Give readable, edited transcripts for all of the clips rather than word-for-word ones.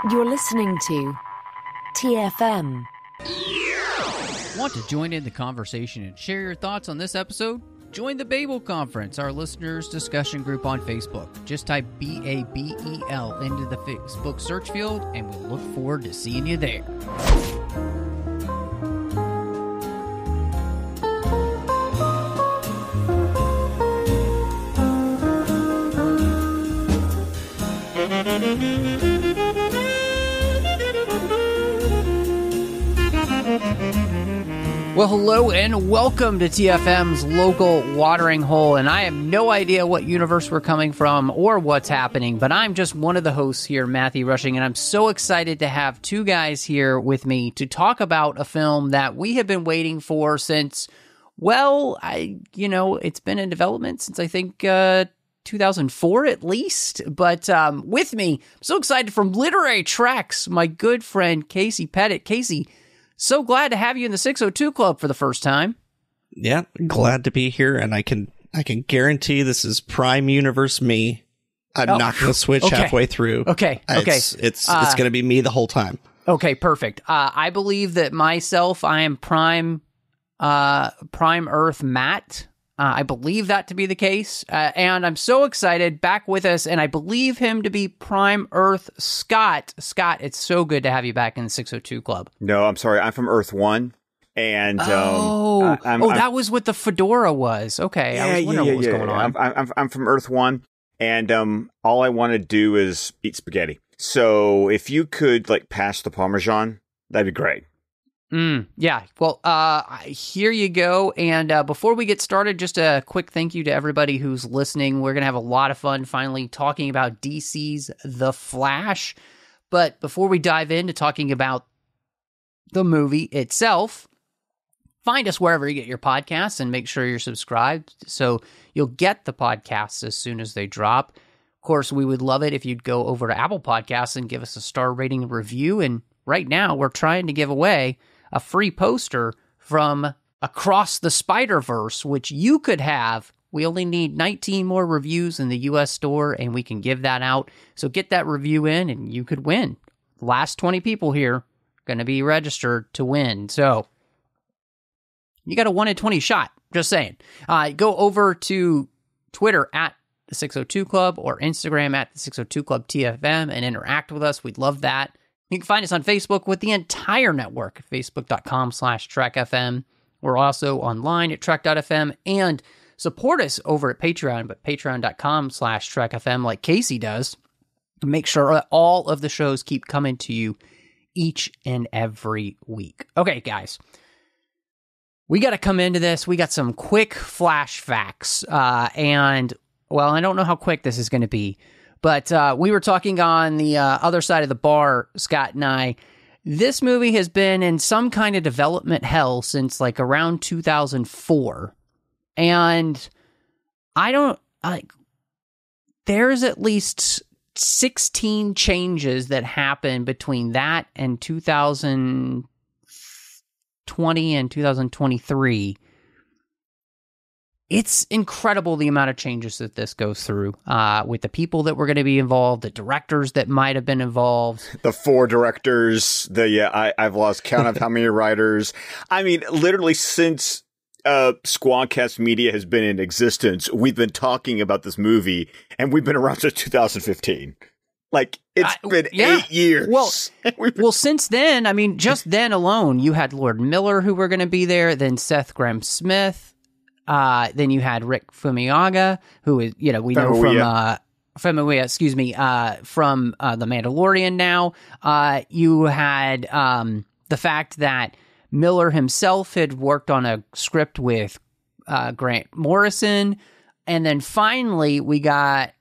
You're listening to TFM. Want to join in the conversation and share your thoughts on this episode? Join the Babel Conference, our listeners' discussion group on Facebook. Just type BABEL into the Facebook search field, and we'll look forward to seeing you there. Well, hello and welcome to TFM's local watering hole, and I have no idea what universe we're coming from or what's happening, but I'm just one of the hosts here, Matthew Rushing, and I'm so excited to have two guys here with me to talk about a film that we have been waiting for since, well, it's been in development since I think 2004 at least, but with me, I'm so excited from Literary Treks, my good friend Casey Pettitt. Casey, so glad to have you in the 602 Club for the first time. Yeah, glad to be here, and I can guarantee this is Prime Universe me. I'm not going to switch halfway through. Okay. It's going to be me the whole time. Okay, perfect. I believe that myself, I am Prime Earth Matt. I believe that to be the case, and I'm so excited, back with us, and I believe him to be Prime Earth Scott. Scott, it's so good to have you back in the 602 Club. No, I'm sorry, I'm from Earth 1, and that was what the fedora was. Okay, I was wondering what was going on. I'm from Earth 1, and all I want to do is eat spaghetti. So if you could, pass the Parmesan, that'd be great. Yeah. Well, here you go. And before we get started, just a quick thank you to everybody who's listening. We're going to have a lot of fun finally talking about DC's The Flash. But before we dive into talking about the movie itself, find us wherever you get your podcasts and make sure you're subscribed so you'll get the podcasts as soon as they drop. Of course, we would love it if you'd go over to Apple Podcasts and give us a star rating and review. And right now, we're trying to give away a free poster from Across the Spider-Verse, which you could have. We only need 19 more reviews in the U.S. store, and we can give that out. So get that review in, and you could win. Last 20 people here are going to be registered to win. So you got a 1 in 20 shot. Just saying. Go over to Twitter at the 602 Club or Instagram at the 602 Club TFM and interact with us. We'd love that. You can find us on Facebook with the entire network, facebook.com/Trek.fm. We're also online at Trek.fm, and support us over at Patreon, but patreon.com/Trek.fm like Casey does. Make sure that all of the shows keep coming to you each and every week. Okay, guys. We got to come into this. We got some quick flash facts, and, well, I don't know how quick this is going to be. But we were talking on the other side of the bar, Scott and I. This movie has been in some kind of development hell since around 2004. And there's at least 16 changes that happened between that and 2020 and 2023. It's incredible the amount of changes that this goes through with the people that were going to be involved, the directors that might have been involved. The 4 directors, I've lost count of how many writers. I mean, literally since Squadcast Media has been in existence, we've been talking about this movie, and we've been around since 2015. It's been 8 years. Well, since then, just then alone, you had Lord Miller who were going to be there, then Seth Grahame-Smith. Then you had Rick Famuyiwa, who is, we know from The Mandalorian now. You had the fact that Miller himself had worked on a script with Grant Morrison. And then finally, we got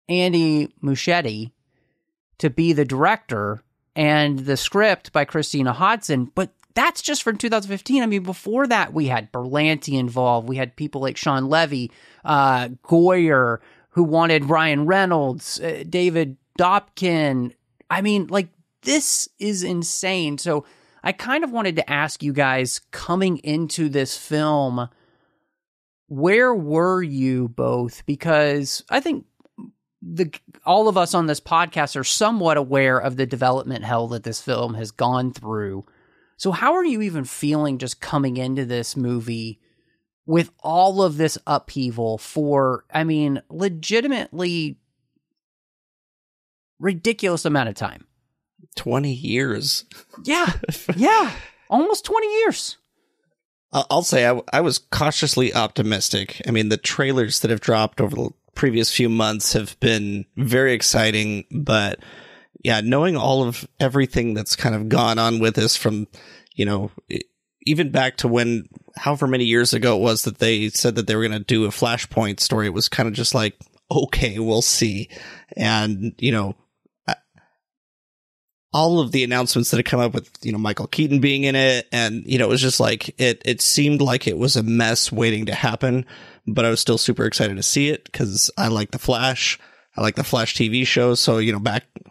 Andy Muschietti to be the director, and the script by Christina Hodson. But that's just from 2015. Before that, we had Berlanti involved. We had people like Sean Levy, Goyer, who wanted Ryan Reynolds, David Dobkin. This is insane. So I kind of wanted to ask you guys, coming into this film, where were you both? Because I think all of us on this podcast are somewhat aware of the development hell that this film has gone through. So how are you even feeling just coming into this movie with all of this upheaval for, I mean, legitimately ridiculous amount of time? 20 years. Yeah. Yeah. Almost 20 years. I'll say I was cautiously optimistic. I mean, the trailers that have dropped over the previous few months have been very exciting, but yeah, knowing all of everything that's kind of gone on with this from, even back to when, however many years ago it was that they said that they were going to do a Flashpoint story, it was kind of just like, okay, we'll see. And, all of the announcements that had come up with, Michael Keaton being in it. And, it was just like, it seemed like it was a mess waiting to happen, but I was still super excited to see it because I like the Flash. I like the Flash TV show. So,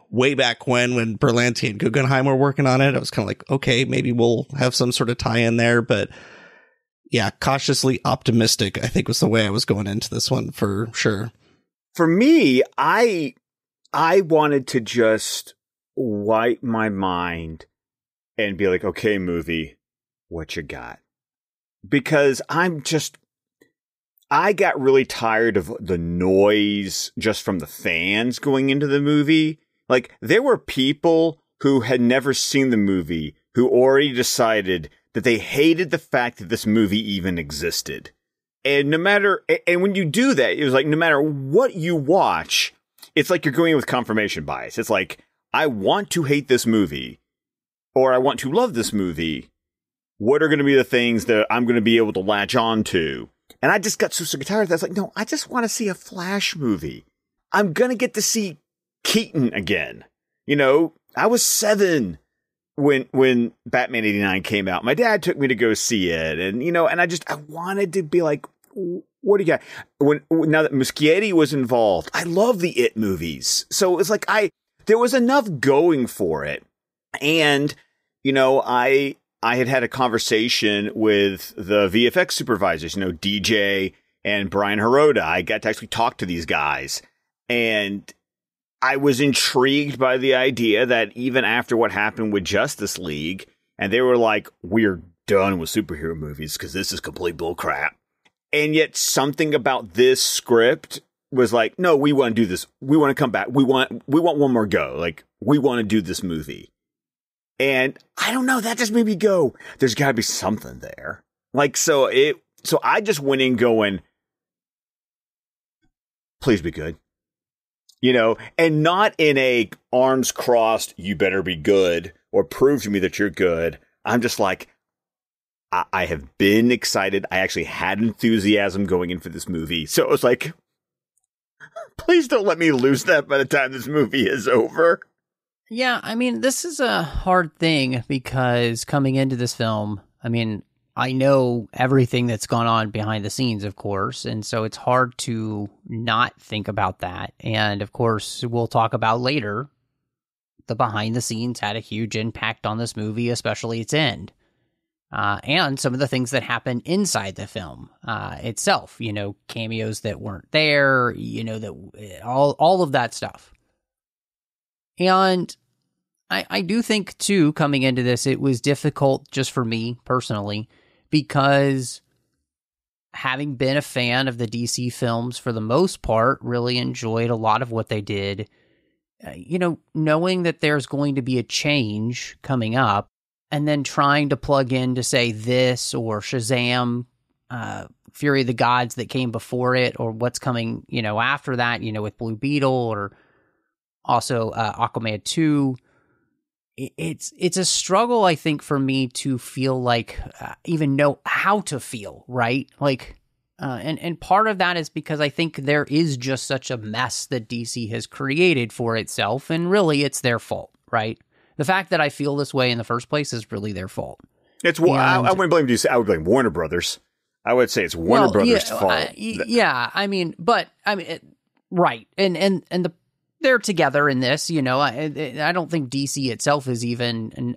way back when Berlanti and Guggenheim were working on it, I was kind of like, okay, maybe we'll have some sort of tie in there. But yeah, cautiously optimistic, I think was the way I was going into this one for sure. For me, I wanted to just wipe my mind and be like, okay, movie, what you got? Because I got really tired of the noise just from the fans going into the movie. Like, there were people who had never seen the movie who already decided that they hated the fact that this movie even existed. And when you do that, it was like, no matter what you watch, it's like you're going in with confirmation bias. It's like, I want to hate this movie, or I want to love this movie. What are going to be the things that I'm going to be able to latch on to? And I just got so sick and tired of that. I was like, no, I just want to see a Flash movie. I'm going to get to see Keaton again. I was 7 when Batman 89 came out. My dad took me to go see it. And, and I wanted to be like, what do you got? Now that Muschietti was involved, I love the It movies. So it's like, there was enough going for it. And, I had a conversation with the VFX supervisors, DJ and Brian Hirota. I got to actually talk to these guys. And I was intrigued by the idea that even after what happened with Justice League, and they were like, we're done with superhero movies because this is complete bullcrap. And yet something about this script was like, no, we want to do this. We want to come back. We want one more go. Like, we want to do this movie. And I don't know, that just made me go, there's got to be something there. Like, so I just went in going, please be good. And not in a arms crossed, you better be good, or prove to me that you're good. I'm just like, I have been excited. I actually had enthusiasm going in for this movie. So it was like, please don't let me lose that by the time this movie is over. Yeah, I mean, this is a hard thing because coming into this film, I mean, I know everything that's gone on behind the scenes, of course, and so it's hard to not think about that. And of course, we'll talk about later, the behind the scenes had a huge impact on this movie, especially its end. And some of the things that happen inside the film itself, cameos that weren't there, that all of that stuff. And I do think, too, coming into this, it was difficult just for me personally, because having been a fan of the DC films for the most part, really enjoyed a lot of what they did, knowing that there's going to be a change coming up, and then trying to plug in to say this or Shazam, Fury of the Gods that came before it, or what's coming, after that, with Blue Beetle, or also Aquaman 2. It's a struggle, I think, for me to feel like even know how to feel, right? Like, and part of that is because I think there is just such a mess that DC has created for itself, and really it's their fault, right? The fact that I feel this way in the first place is really their fault. I wouldn't blame DC. I would blame Warner Brothers. I would say it's Warner Brothers' fault. Right. And they're together in this, I don't think DC itself is even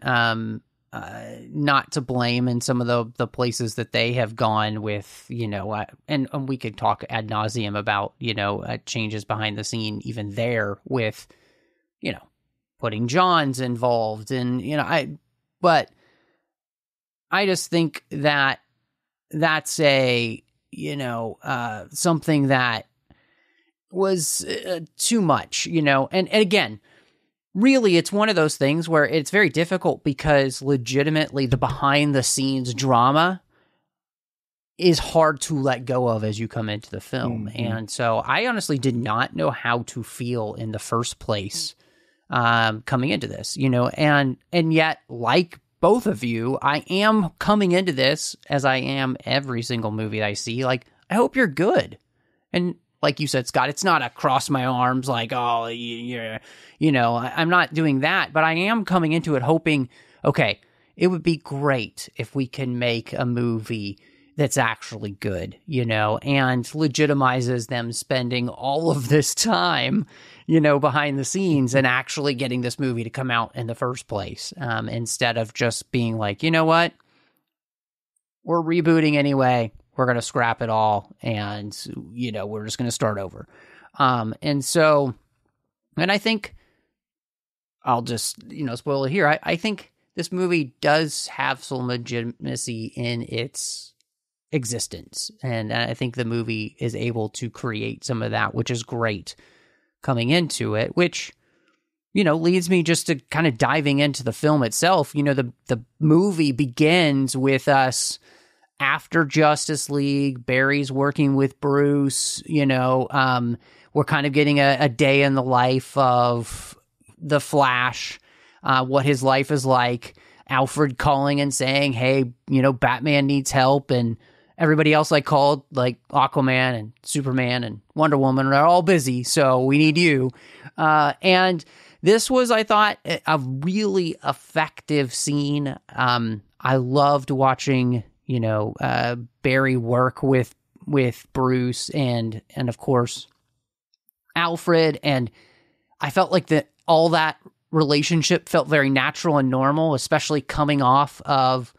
not to blame in some of the places that they have gone with, and we could talk ad nauseum about, changes behind the scene even there with, putting Johns involved and, but I just think that that's something that was too much, and again, really, it's one of those things where it's very difficult because legitimately the behind the scenes drama is hard to let go of as you come into the film. Mm-hmm. And so I honestly did not know how to feel in the first place coming into this, and yet, like both of you, I am coming into this as I am every single movie I see. Like, I hope you're good. And like you said, Scott, it's not a cross my arms like, oh, I'm not doing that. But I am coming into it hoping, okay, it would be great if we can make a movie that's actually good, and legitimizes them spending all of this time, behind the scenes and actually getting this movie to come out in the first place, instead of just being like, you know what, we're rebooting anyway. We're going to scrap it all, and, we're just going to start over. And I think I'll just, spoil it here. I think this movie does have some legitimacy in its existence, and I think the movie is able to create some of that, which is great coming into it, which, leads me just to kind of diving into the film itself. The movie begins with us after Justice League. Barry's working with Bruce, we're kind of getting a day in the life of the Flash, what his life is like. Alfred calling and saying, hey, Batman needs help, and everybody else I called, like Aquaman and Superman and Wonder Woman, are all busy, so we need you. And this was, I thought, a really effective scene. I loved watching Barry work with Bruce and of course Alfred, and I felt like all that relationship felt very natural and normal, especially coming off of,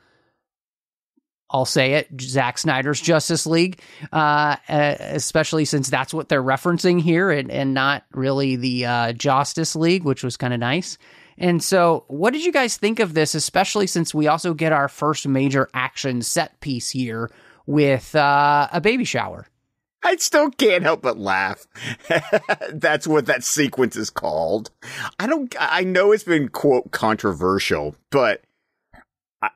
I'll say it, Zack Snyder's Justice League, especially since that's what they're referencing here and not really the Justice League, which was kind of nice. And so what did you guys think of this, especially since we also get our first major action set piece here with a baby shower? I still can't help but laugh. That's what that sequence is called. I know it's been, quote, controversial, but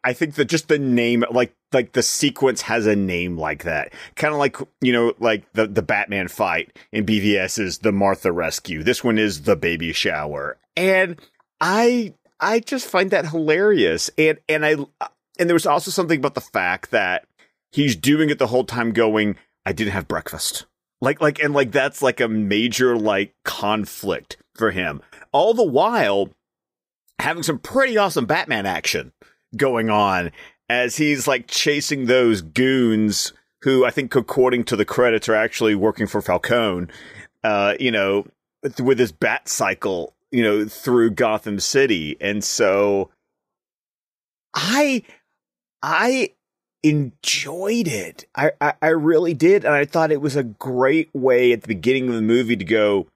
I think that just the name, like the sequence has a name like that. Kind of like, like the Batman fight in BVS is the Martha Rescue. This one is the baby shower. And I just find that hilarious. And there was also something about the fact that he's doing it the whole time going, I didn't have breakfast. And that's like a major conflict for him. All the while having some pretty awesome Batman action going on as he's chasing those goons who I think, according to the credits, are actually working for Falcone, with his bat cycle, through Gotham City. And so I enjoyed it. I really did. And I thought it was a great way at the beginning of the movie to go,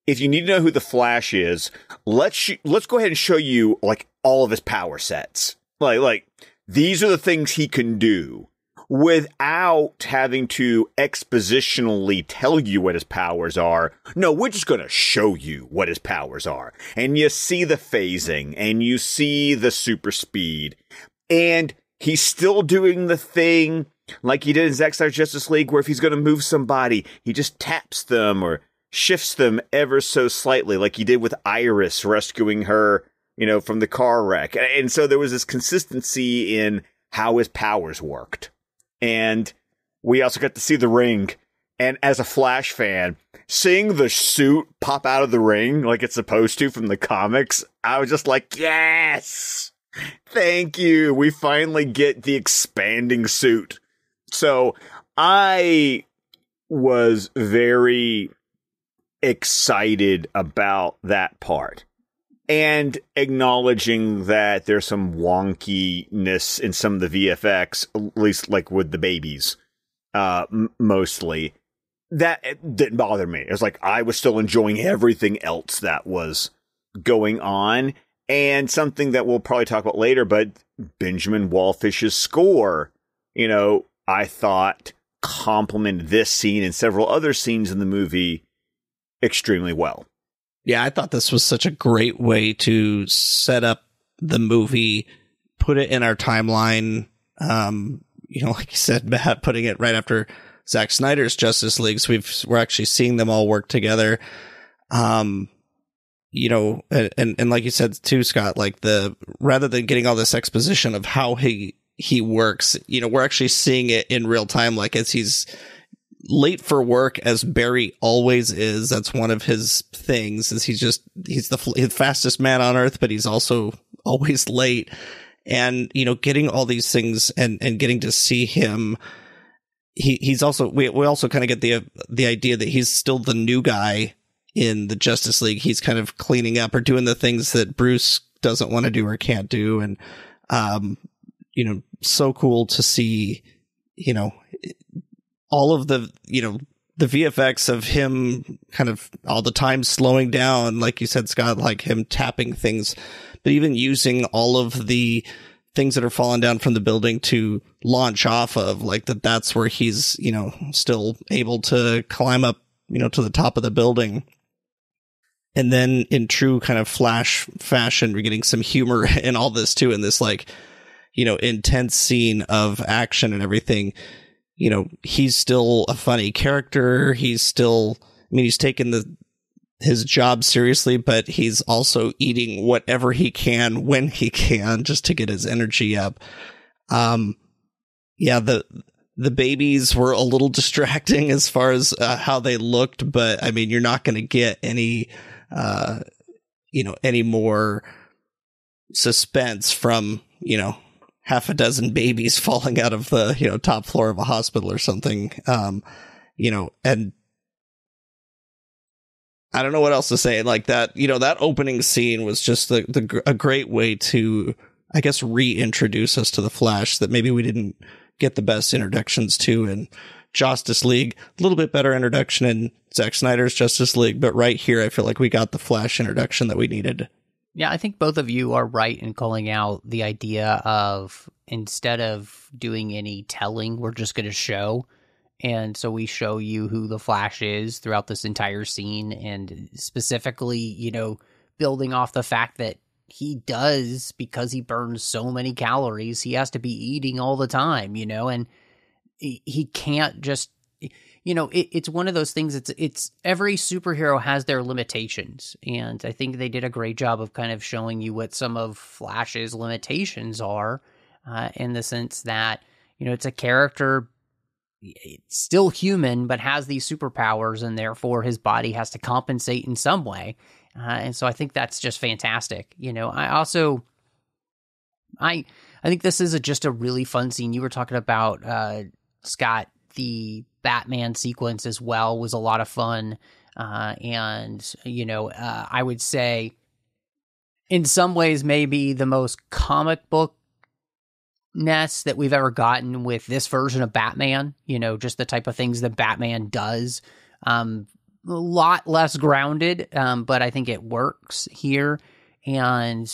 if you need to know who the Flash is, let's go ahead and show you all of his power sets. These are the things he can do without having to expositionally tell you what his powers are. No, we're just going to show you what his powers are. And you see the phasing and you see the super speed, and he's still doing the thing like he did in Zack Snyder's Justice League, where if he's going to move somebody, he just taps them or shifts them ever so slightly, like he did with Iris rescuing her, from the car wreck. And so there was this consistency in how his powers worked. And we also got to see the ring. And as a Flash fan, seeing the suit pop out of the ring like it's supposed to from the comics, I was just like, yes! Thank you. We finally get the expanding suit. So I was very excited about that part. and acknowledging that there's some wonkiness in some of the VFX, at least like with the babies, mostly. That didn't bother me. It was like I was still enjoying everything else that was going on. And something that we'll probably talk about later, but Benjamin Wallfish's score, I thought complemented this scene and several other scenes in the movie extremely well. Yeah, I thought this was such a great way to set up the movie, put it in our timeline. Like you said, Matt, putting it right after Zack Snyder's Justice League. So we're actually seeing them all work together. And like you said too, Scott, like rather than getting all this exposition of how he works, we're actually seeing it in real time, like as he's late for work, as Barry always is. That's one of his things, is he's the fastest man on earth, but he's also always late. And, getting all these things and getting to see him, he's also, we also kind of get the idea that he's still the new guy in the Justice League. He's kind of cleaning up or doing the things that Bruce doesn't want to do or can't do. And, so cool to see, all of the VFX of him kind of all the time slowing down, like you said, Scott, like him tapping things, but even using all of the things that are falling down from the building to launch off of, like that's where he's, still able to climb up, to the top of the building. And then in true kind of Flash fashion, we're getting some humor in all this too, in this intense scene of action and everything. He's still a funny character. He's taken his job seriously, but he's also eating whatever he can when he can, just to get his energy up. The babies were a little distracting as far as how they looked, but you're not going to get any more suspense from, half a dozen babies falling out of the, top floor of a hospital or something. And I don't know what else to say. Like that, that opening scene was just a great way to, I guess, reintroduce us to the Flash that maybe we didn't get the best introductions to in Justice League. A little bit better introduction in Zack Snyder's Justice League, but right here, I feel like we got the Flash introduction that we needed. Yeah, I think both of you are right in calling out the idea of, instead of doing any telling, we're just going to show. And so we show you who the Flash is throughout this entire scene, and specifically, building off the fact that he does, because he burns so many calories, he has to be eating all the time, and he can't just, it's one of those things. It's every superhero has their limitations. And I think they did a great job of kind of showing you what some of Flash's limitations are, in the sense that, it's a character, it's still human, but has these superpowers, and therefore his body has to compensate in some way. And so I think that's just fantastic. I think this is just a really fun scene. You were talking about, Scott, the Batman sequence as well was a lot of fun. I would say in some ways, maybe the most comic book ness that we've ever gotten with this version of Batman, just the type of things that Batman does. A lot less grounded, but I think it works here. And,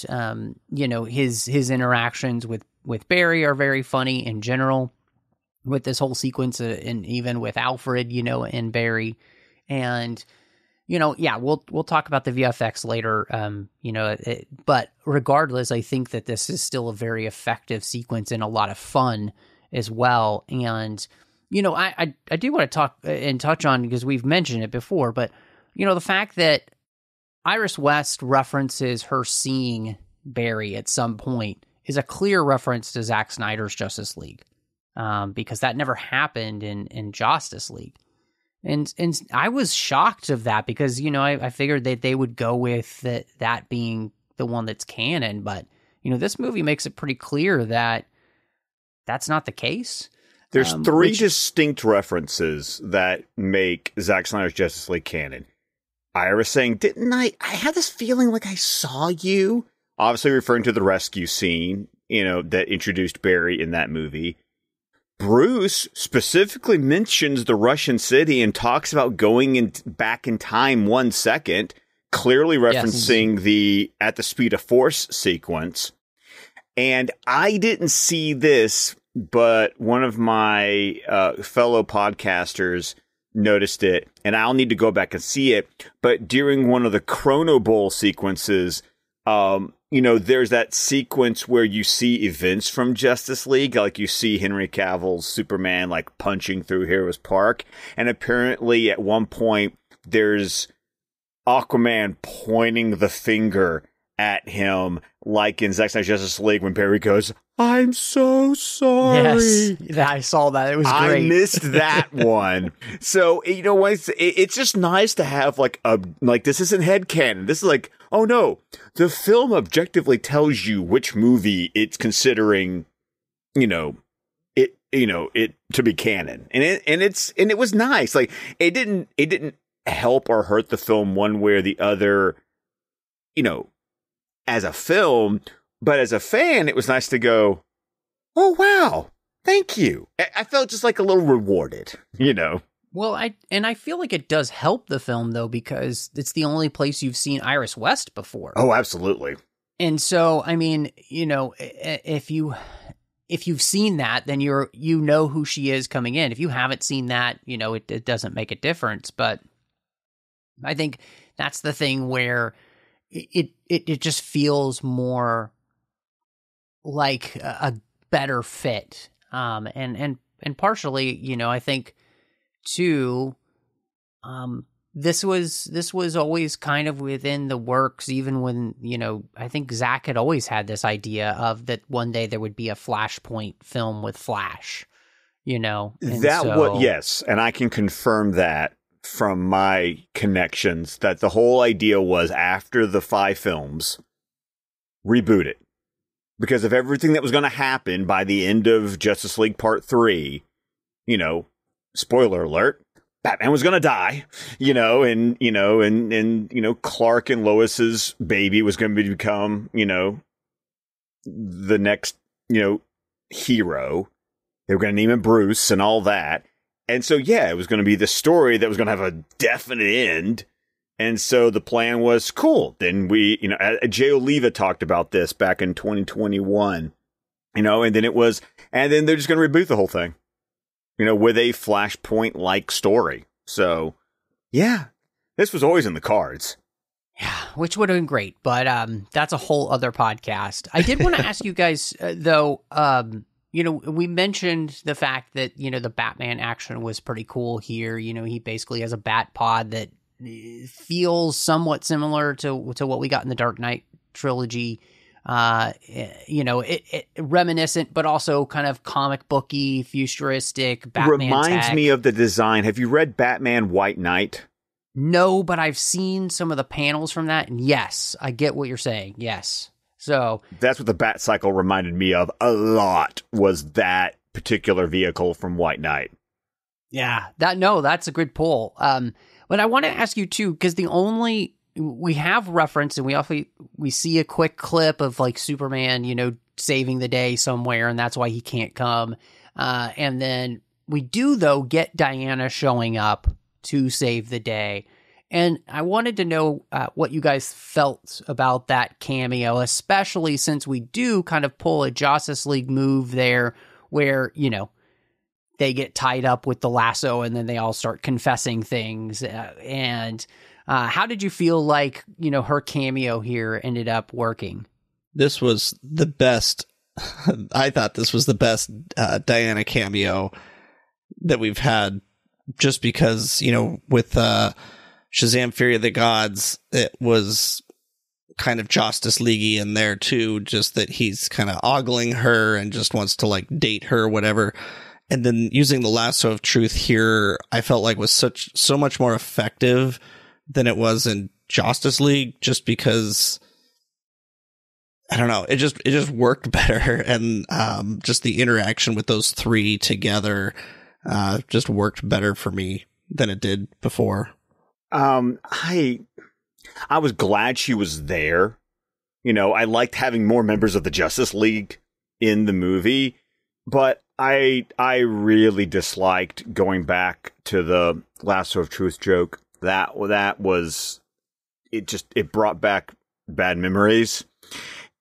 his interactions with Barry are very funny in general, with this whole sequence, and even with Alfred, and Barry. And, we'll talk about the VFX later, but regardless, I think that this is still a very effective sequence and a lot of fun as well. And, I do want to talk and touch on, because we've mentioned it before, but, the fact that Iris West references her seeing Barry at some point is a clear reference to Zack Snyder's Justice League, because that never happened in Justice League. And I was shocked of that, because, I figured that they would go with that being the one that's canon. But, this movie makes it pretty clear that that's not the case. There's three distinct references that make Zack Snyder's Justice League canon. Iris saying, didn't I had this feeling like I saw you? Obviously referring to the rescue scene, that introduced Barry in that movie. Bruce specifically mentions the Russian city and talks about going back in time 1 second, clearly referencing the at the speed of force sequence. And I didn't see this, but one of my fellow podcasters noticed it, and I'll need to go back and see it. But during one of the Chrono Bowl sequences, there's that sequence where you see events from Justice League, like you see Henry Cavill's Superman like punching through Heroes Park, and apparently at one point there's Aquaman pointing the finger at him, like in Zack Snyder's Justice League when Barry goes, "I'm so sorry." Yes, I saw that. It was great. I missed that one. So, it's just nice to have this isn't headcanon. This is like, oh no, the film objectively tells you which movie it's considering, it to be canon. And it was nice. Like, it didn't help or hurt the film one way or the other, as a film, but as a fan, it was nice to go, oh, wow, thank you. I felt just like a little rewarded, Well, I feel like it does help the film, though, because it's the only place you've seen Iris West before. Oh, absolutely. And so, I mean, if you've seen that, then you know who she is coming in. If you haven't seen that, it doesn't make a difference. But I think that's the thing where it just feels more like a better fit. And partially, I think too, this was always kind of within the works, even when, I think Zack had always had this idea of that one day there would be a Flashpoint film with Flash, Yes. And I can confirm that from my connections, that the whole idea was after the 5 films, reboot it. Because of everything that was going to happen by the end of Justice League Part 3, spoiler alert, Batman was going to die, and Clark and Lois's baby was going to become, the next, hero. They were going to name him Bruce and all that. And so, it was going to be the story that was going to have a definite end. And so the plan was, cool. Then Jay Oliva talked about this back in 2021, and then they're just going to reboot the whole thing, with a Flashpoint-like story. So, this was always in the cards. Yeah, which would have been great, but that's a whole other podcast. I did want to ask you guys, though, we mentioned the fact that, the Batman action was pretty cool here. He basically has a bat pod that feels somewhat similar to what we got in the Dark Knight trilogy. It reminiscent, but also kind of comic booky, futuristic. Batman reminds tech. Me of the design. Have you read Batman White Knight? No, but I've seen some of the panels from that, and yes, I get what you're saying. Yes, so that's what the Bat Cycle reminded me of a lot. Was that particular vehicle from White Knight? Yeah, that's a good pull. But I want to ask you too, because we have reference, and we see a quick clip of like Superman, saving the day somewhere, and that's why he can't come. And then we do though get Diana showing up to save the day. And I wanted to know what you guys felt about that cameo, especially since we do kind of pull a Justice League move there where, they get tied up with the lasso and then they all start confessing things. And how did you feel like, her cameo here ended up working? This was the best. I thought this was the best Diana cameo that we've had, just because, with Shazam Fury of the Gods, it was kind of Justice League-y in there too, just that he's kind of ogling her and just wants to like date her, whatever. And then using the lasso of truth here, I felt like was so much more effective than it was in Justice League, just because, I don't know, it just worked better. And just the interaction with those three together just worked better for me than it did before. I was glad she was there. You know, I liked having more members of the Justice League in the movie, but I really disliked going back to the Lasso of Truth joke. That was, it brought back bad memories.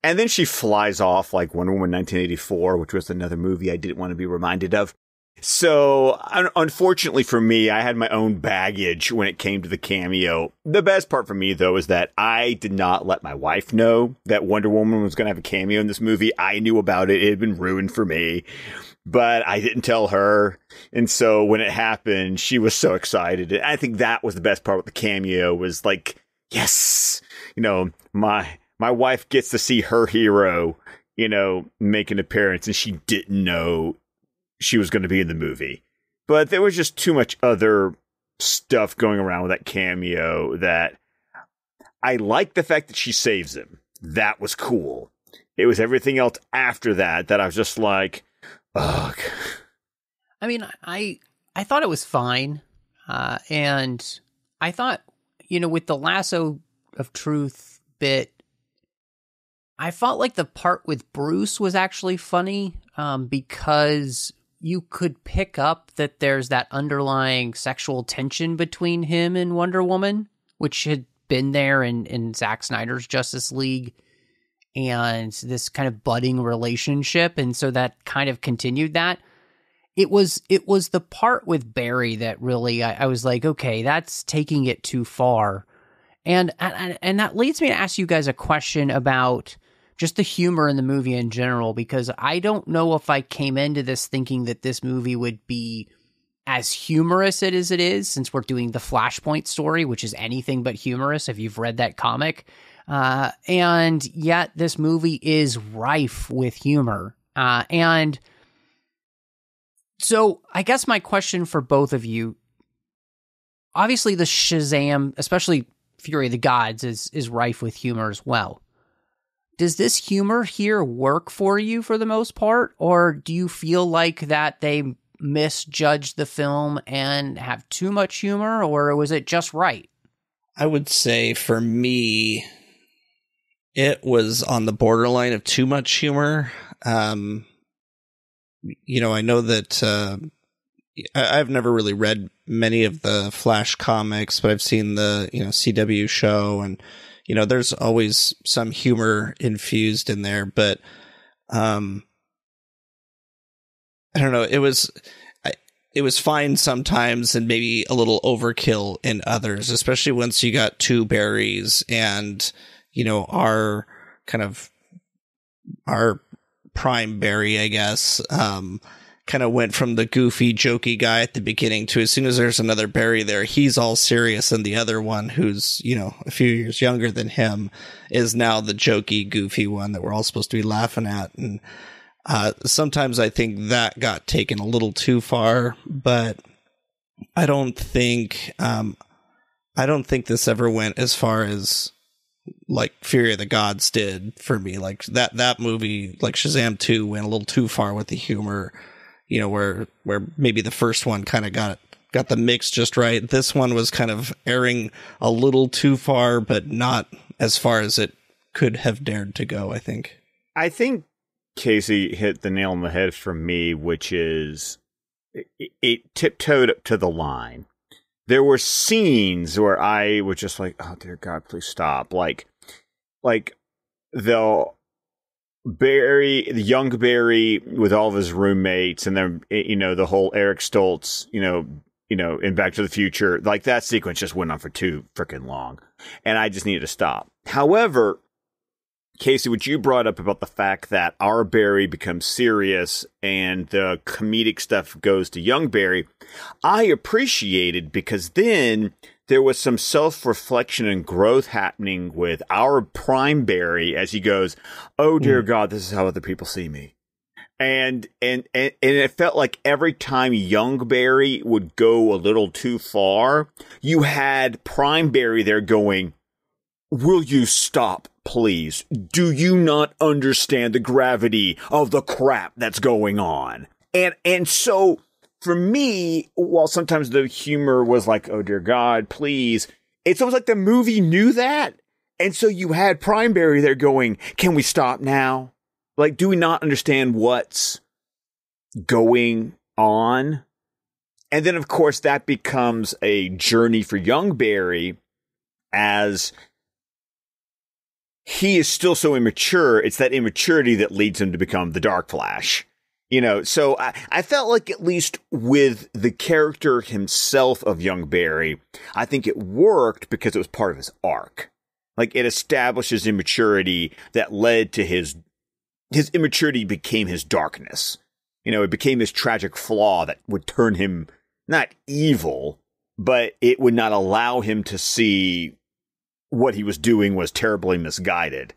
And then she flies off like Wonder Woman 1984, which was another movie I didn't want to be reminded of. So, unfortunately for me, I had my own baggage when it came to the cameo. The best part for me, though, is that I did not let my wife know that Wonder Woman was going to have a cameo in this movie. I knew about it. It had been ruined for me, but I didn't tell her. And so when it happened, she was so excited. And I think that was the best part with the cameo, was like, yes, you know, my wife gets to see her hero, you know, make an appearance, and she didn't know she was going to be in the movie. But there was just too much other stuff going around with that cameo that I liked the fact that she saves him. That was cool. It was everything else after that I was just like, ugh. I mean, I thought it was fine. And I thought, you know, with the Lasso of Truth bit, I felt like the part with Bruce was actually funny, because you could pick up that there's that underlying sexual tension between him and Wonder Woman, which had been there in Zack Snyder's Justice League, and this kind of budding relationship. And so that kind of continued that. It was the part with Barry that really, I was like, okay, that's taking it too far. And that leads me to ask you guys a question about just the humor in the movie in general, because I don't know if I came into this thinking that this movie would be as humorous as it is, since we're doing the Flashpoint story, which is anything but humorous if you've read that comic. And yet this movie is rife with humor. And so I guess my question for both of you, obviously the Shazam, especially Fury of the Gods, is rife with humor as well. Does this humor here work for you for the most part, or do you feel like that they misjudged the film and have too much humor, or was it just right? I would say for me, it was on the borderline of too much humor. You know, I know that I've never really read many of the Flash comics, but I've seen the, you know, CW show, and you know, there's always some humor infused in there, but I don't know. It was fine sometimes, and maybe a little overkill in others, especially once you got two Barrys, and you know, our prime Barry, I guess, kind of went from the goofy, jokey guy at the beginning to, as soon as there's another Barry there, he's all serious, and the other one, who's, you know, a few years younger than him, is now the jokey, goofy one that we're all supposed to be laughing at. And sometimes I think that got taken a little too far, but I don't think this ever went as far as like Fury of the Gods did for me. Like that movie, like Shazam 2, went a little too far with the humor. You know, where maybe the first one kind of got the mix just right. This one was kind of erring a little too far, but not as far as it could have dared to go, I think. I think Casey hit the nail on the head for me, which is it tiptoed up to the line. There were scenes where I was just like, oh, dear God, please stop. Like the young Barry with all of his roommates, and then, you know, the whole Eric Stoltz, you know, in Back to the Future, like that sequence just went on for too freaking long, and I just needed to stop. However, Casey, what you brought up about the fact that our Barry becomes serious and the comedic stuff goes to young Barry, I appreciated, because then there was some self-reflection and growth happening with our prime Barry as he goes, oh, dear God, this is how other people see me. And it felt like every time young Barry would go a little too far, you had prime Barry there going, will you stop, please? Do you not understand the gravity of the crap that's going on? And so for me, while sometimes the humor was like, oh, dear God, please, it's almost like the movie knew that. And so you had Prime Barry there going, can we stop now? Like, do we not understand what's going on? And then, of course, that becomes a journey for young Barry as he is still so immature. It's that immaturity that leads him to become the Dark Flash. You know, so I felt like at least with the character himself of young Barry, I think it worked because it was part of his arc. Like, it establishes immaturity that led to his immaturity became his darkness. You know, it became his tragic flaw that would turn him not evil, but it would not allow him to see what he was doing was terribly misguided.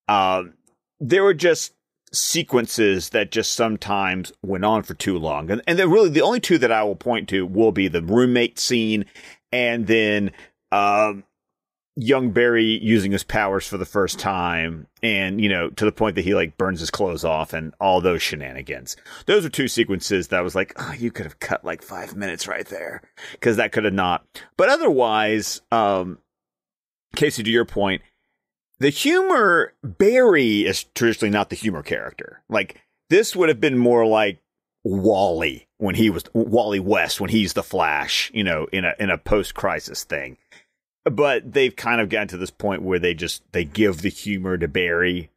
There were just sequences that just sometimes went on for too long. And then really the only two that I will point to will be the roommate scene and then young Barry using his powers for the first time and, you know, to the point that he like burns his clothes off and all those shenanigans. Those are two sequences that I was like, oh, you could have cut like 5 minutes right there because that could have not. But otherwise, Casey, to your point, the humor, Barry is traditionally not the humor character. Like, this would have been more like Wally when he was Wally West when he's the Flash, you know, in a post-crisis thing. But they've kind of gotten to this point where they give the humor to Barry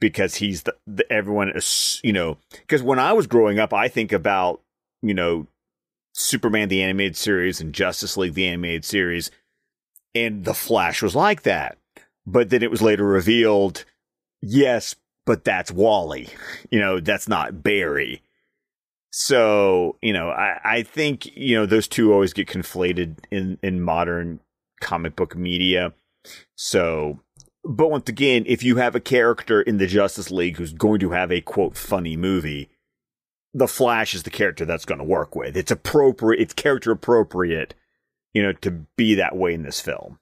because he's everyone is, you know, because when I was growing up, I think about, you know, Superman the animated series and Justice League the animated series, and the Flash was like that. But then it was later revealed, yes, but that's Wally. You know, that's not Barry. So, you know, I think, you know, those two always get conflated in modern comic book media. So, but once again, if you have a character in the Justice League who's going to have a, quote, funny movie, the Flash is the character that's going to work with. It's appropriate, it's character appropriate, you know, to be that way in this film.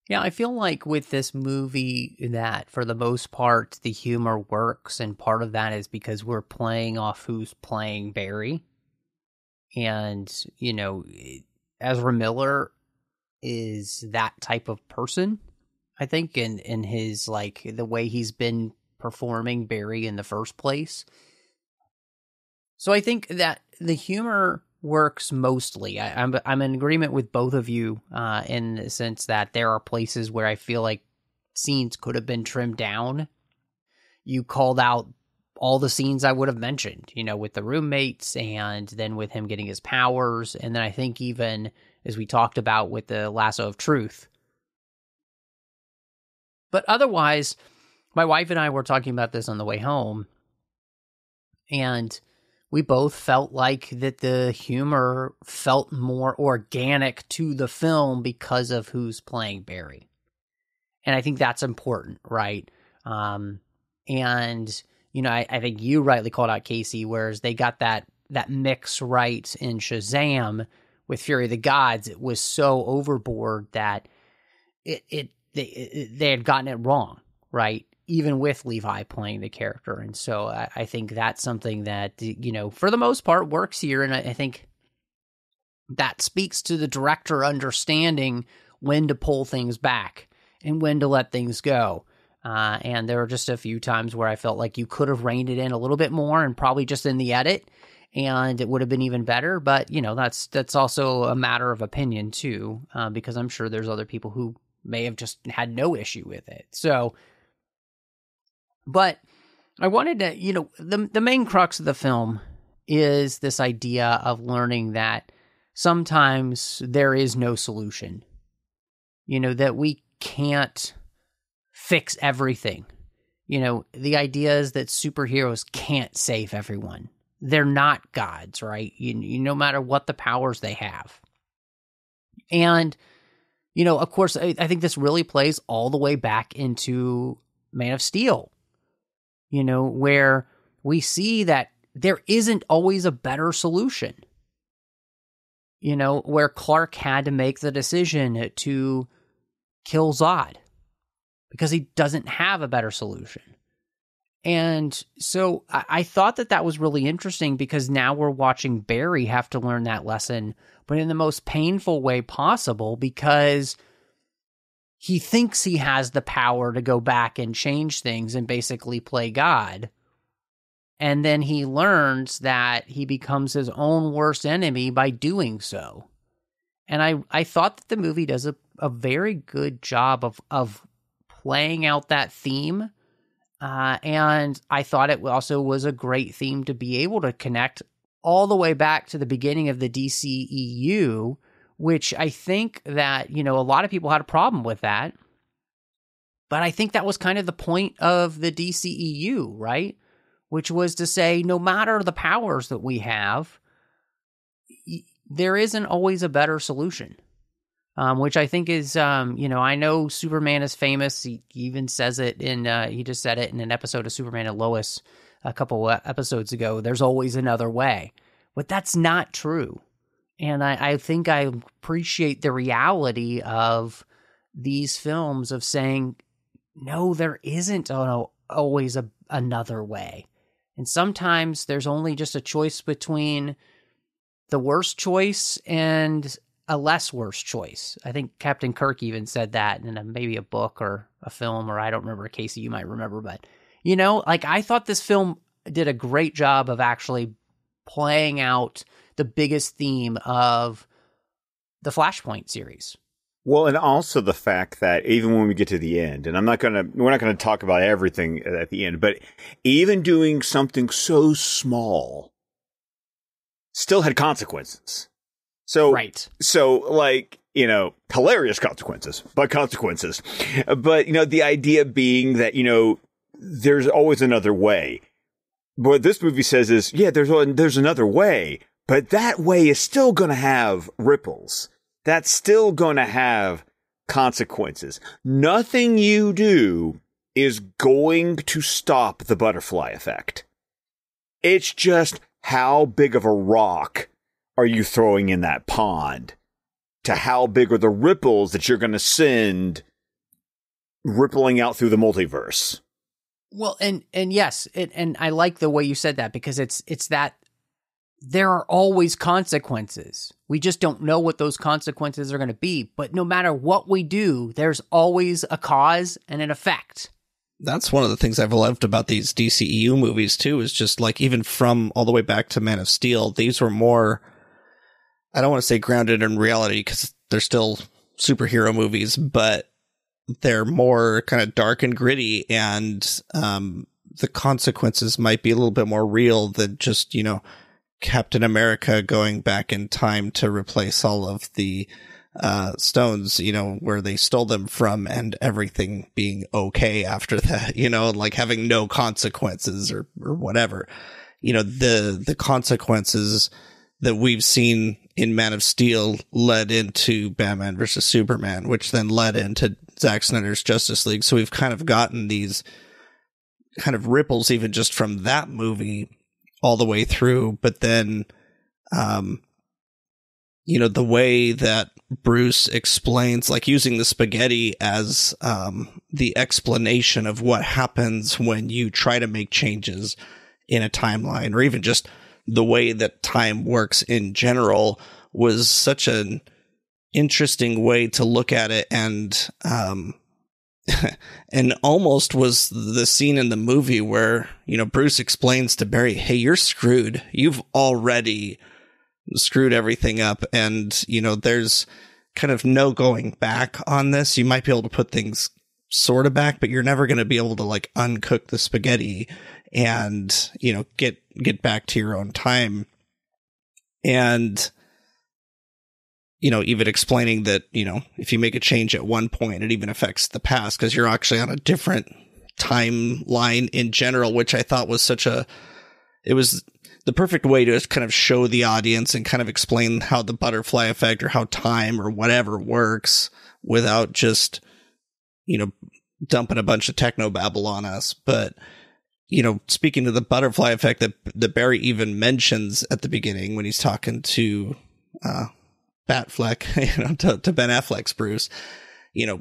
Yeah, I feel like with this movie that for the most part, the humor works. And part of that is because we're playing off who's playing Barry. And, you know, Ezra Miller is that type of person, I think, in his, like, the way he's been performing Barry in the first place. So I think that the humor works mostly. I'm in agreement with both of you in the sense that there are places where I feel like scenes could have been trimmed down. You called out all the scenes I would have mentioned, you know, with the roommates and then with him getting his powers. And then I think even as we talked about with the lasso of truth. But otherwise, my wife and I were talking about this on the way home, and we both felt like that the humor felt more organic to the film because of who's playing Barry. And I think that's important, right? And, you know, I think you rightly called out Casey, whereas they got that mix right in Shazam with Fury of the Gods. It was so overboard that they had gotten it wrong, right? Even with Levi playing the character. And so I think that's something that, you know, for the most part works here. And I think that speaks to the director understanding when to pull things back and when to let things go. And there were just a few times where I felt like you could have reined it in a little bit more and probably just in the edit, and it would have been even better. But, you know, that's also a matter of opinion too, because I'm sure there's other people who may have just had no issue with it. So, but I wanted to, you know, the main crux of the film is this idea of learning that sometimes there is no solution. You know, that we can't fix everything. You know, the idea is that superheroes can't save everyone. They're not gods, right? You no matter what the powers they have. And, you know, of course, I think this really plays all the way back into Man of Steel. You know, where we see that there isn't always a better solution. You know, where Clark had to make the decision to kill Zod because he doesn't have a better solution. And so I thought that was really interesting because now we're watching Barry have to learn that lesson, but in the most painful way possible, because he thinks he has the power to go back and change things and basically play God. And then he learns that he becomes his own worst enemy by doing so. And I thought that the movie does a very good job of playing out that theme. And I thought it also was a great theme to be able to connect all the way back to the beginning of the DCEU, which I think that, a lot of people had a problem with that. But I think that was kind of the point of the DCEU, right? Which was to say, no matter the powers that we have, there isn't always a better solution. Which I think is, I know Superman is famous. He even says it he just said it in an episode of Superman and Lois a couple episodes ago. There's always another way. But that's not true. And I think I appreciate the reality of these films of saying, no, there isn't always another way. And sometimes there's only just a choice between the worst choice and a less worse choice. I think Captain Kirk even said that in maybe a book or a film, or I don't remember. Casey, you might remember, but I thought this film did a great job of actually playing out the biggest theme of the Flashpoint series. Well, and also the fact that even when we get to the end, and we're not gonna talk about everything at the end, but even doing something so small still had consequences. So, right. So hilarious consequences, but consequences. But, the idea being that, there's always another way. What this movie says is, yeah, there's another way, but that way is still going to have ripples. That's still going to have consequences. Nothing you do is going to stop the butterfly effect. It's just how big of a rock are you throwing in that pond, to how big are the ripples that you're going to send rippling out through the multiverse. Well, and yes, and I like the way you said that, because it's that there are always consequences. We just don't know what those consequences are going to be. But no matter what we do, there's always a cause and an effect. That's one of the things I've loved about these DCEU movies too, is just even from all the way back to Man of Steel, these were more, I don't want to say grounded in reality because they're still superhero movies, but they're more kind of dark and gritty, and the consequences might be a little bit more real than just, Captain America going back in time to replace all of the stones, where they stole them from, and everything being okay after that, having no consequences or whatever. The consequences that we've seen in Man of Steel led into Batman versus Superman, which then led into Zack Snyder's Justice League. So we've kind of gotten these kind of ripples even just from that movie all the way through. But then, the way that Bruce explains, using the spaghetti as the explanation of what happens when you try to make changes in a timeline, or even just the way that time works in general, was such an interesting way to look at it. And and almost was the scene in the movie where, Bruce explains to Barry, hey, you're screwed. You've already screwed everything up. And, there's kind of no going back on this. You might be able to put things sort of back, but you're never going to be able to uncook the spaghetti and, get back to your own time. And, even explaining that, if you make a change at one point, it even affects the past because you're actually on a different timeline in general, which I thought was it was the perfect way to kind of show the audience and kind of explain how the butterfly effect or how time or whatever works without just, dumping a bunch of technobabble on us. But, speaking to the butterfly effect that Barry even mentions at the beginning when he's talking to, Batfleck, to Ben Affleck's Bruce, Ben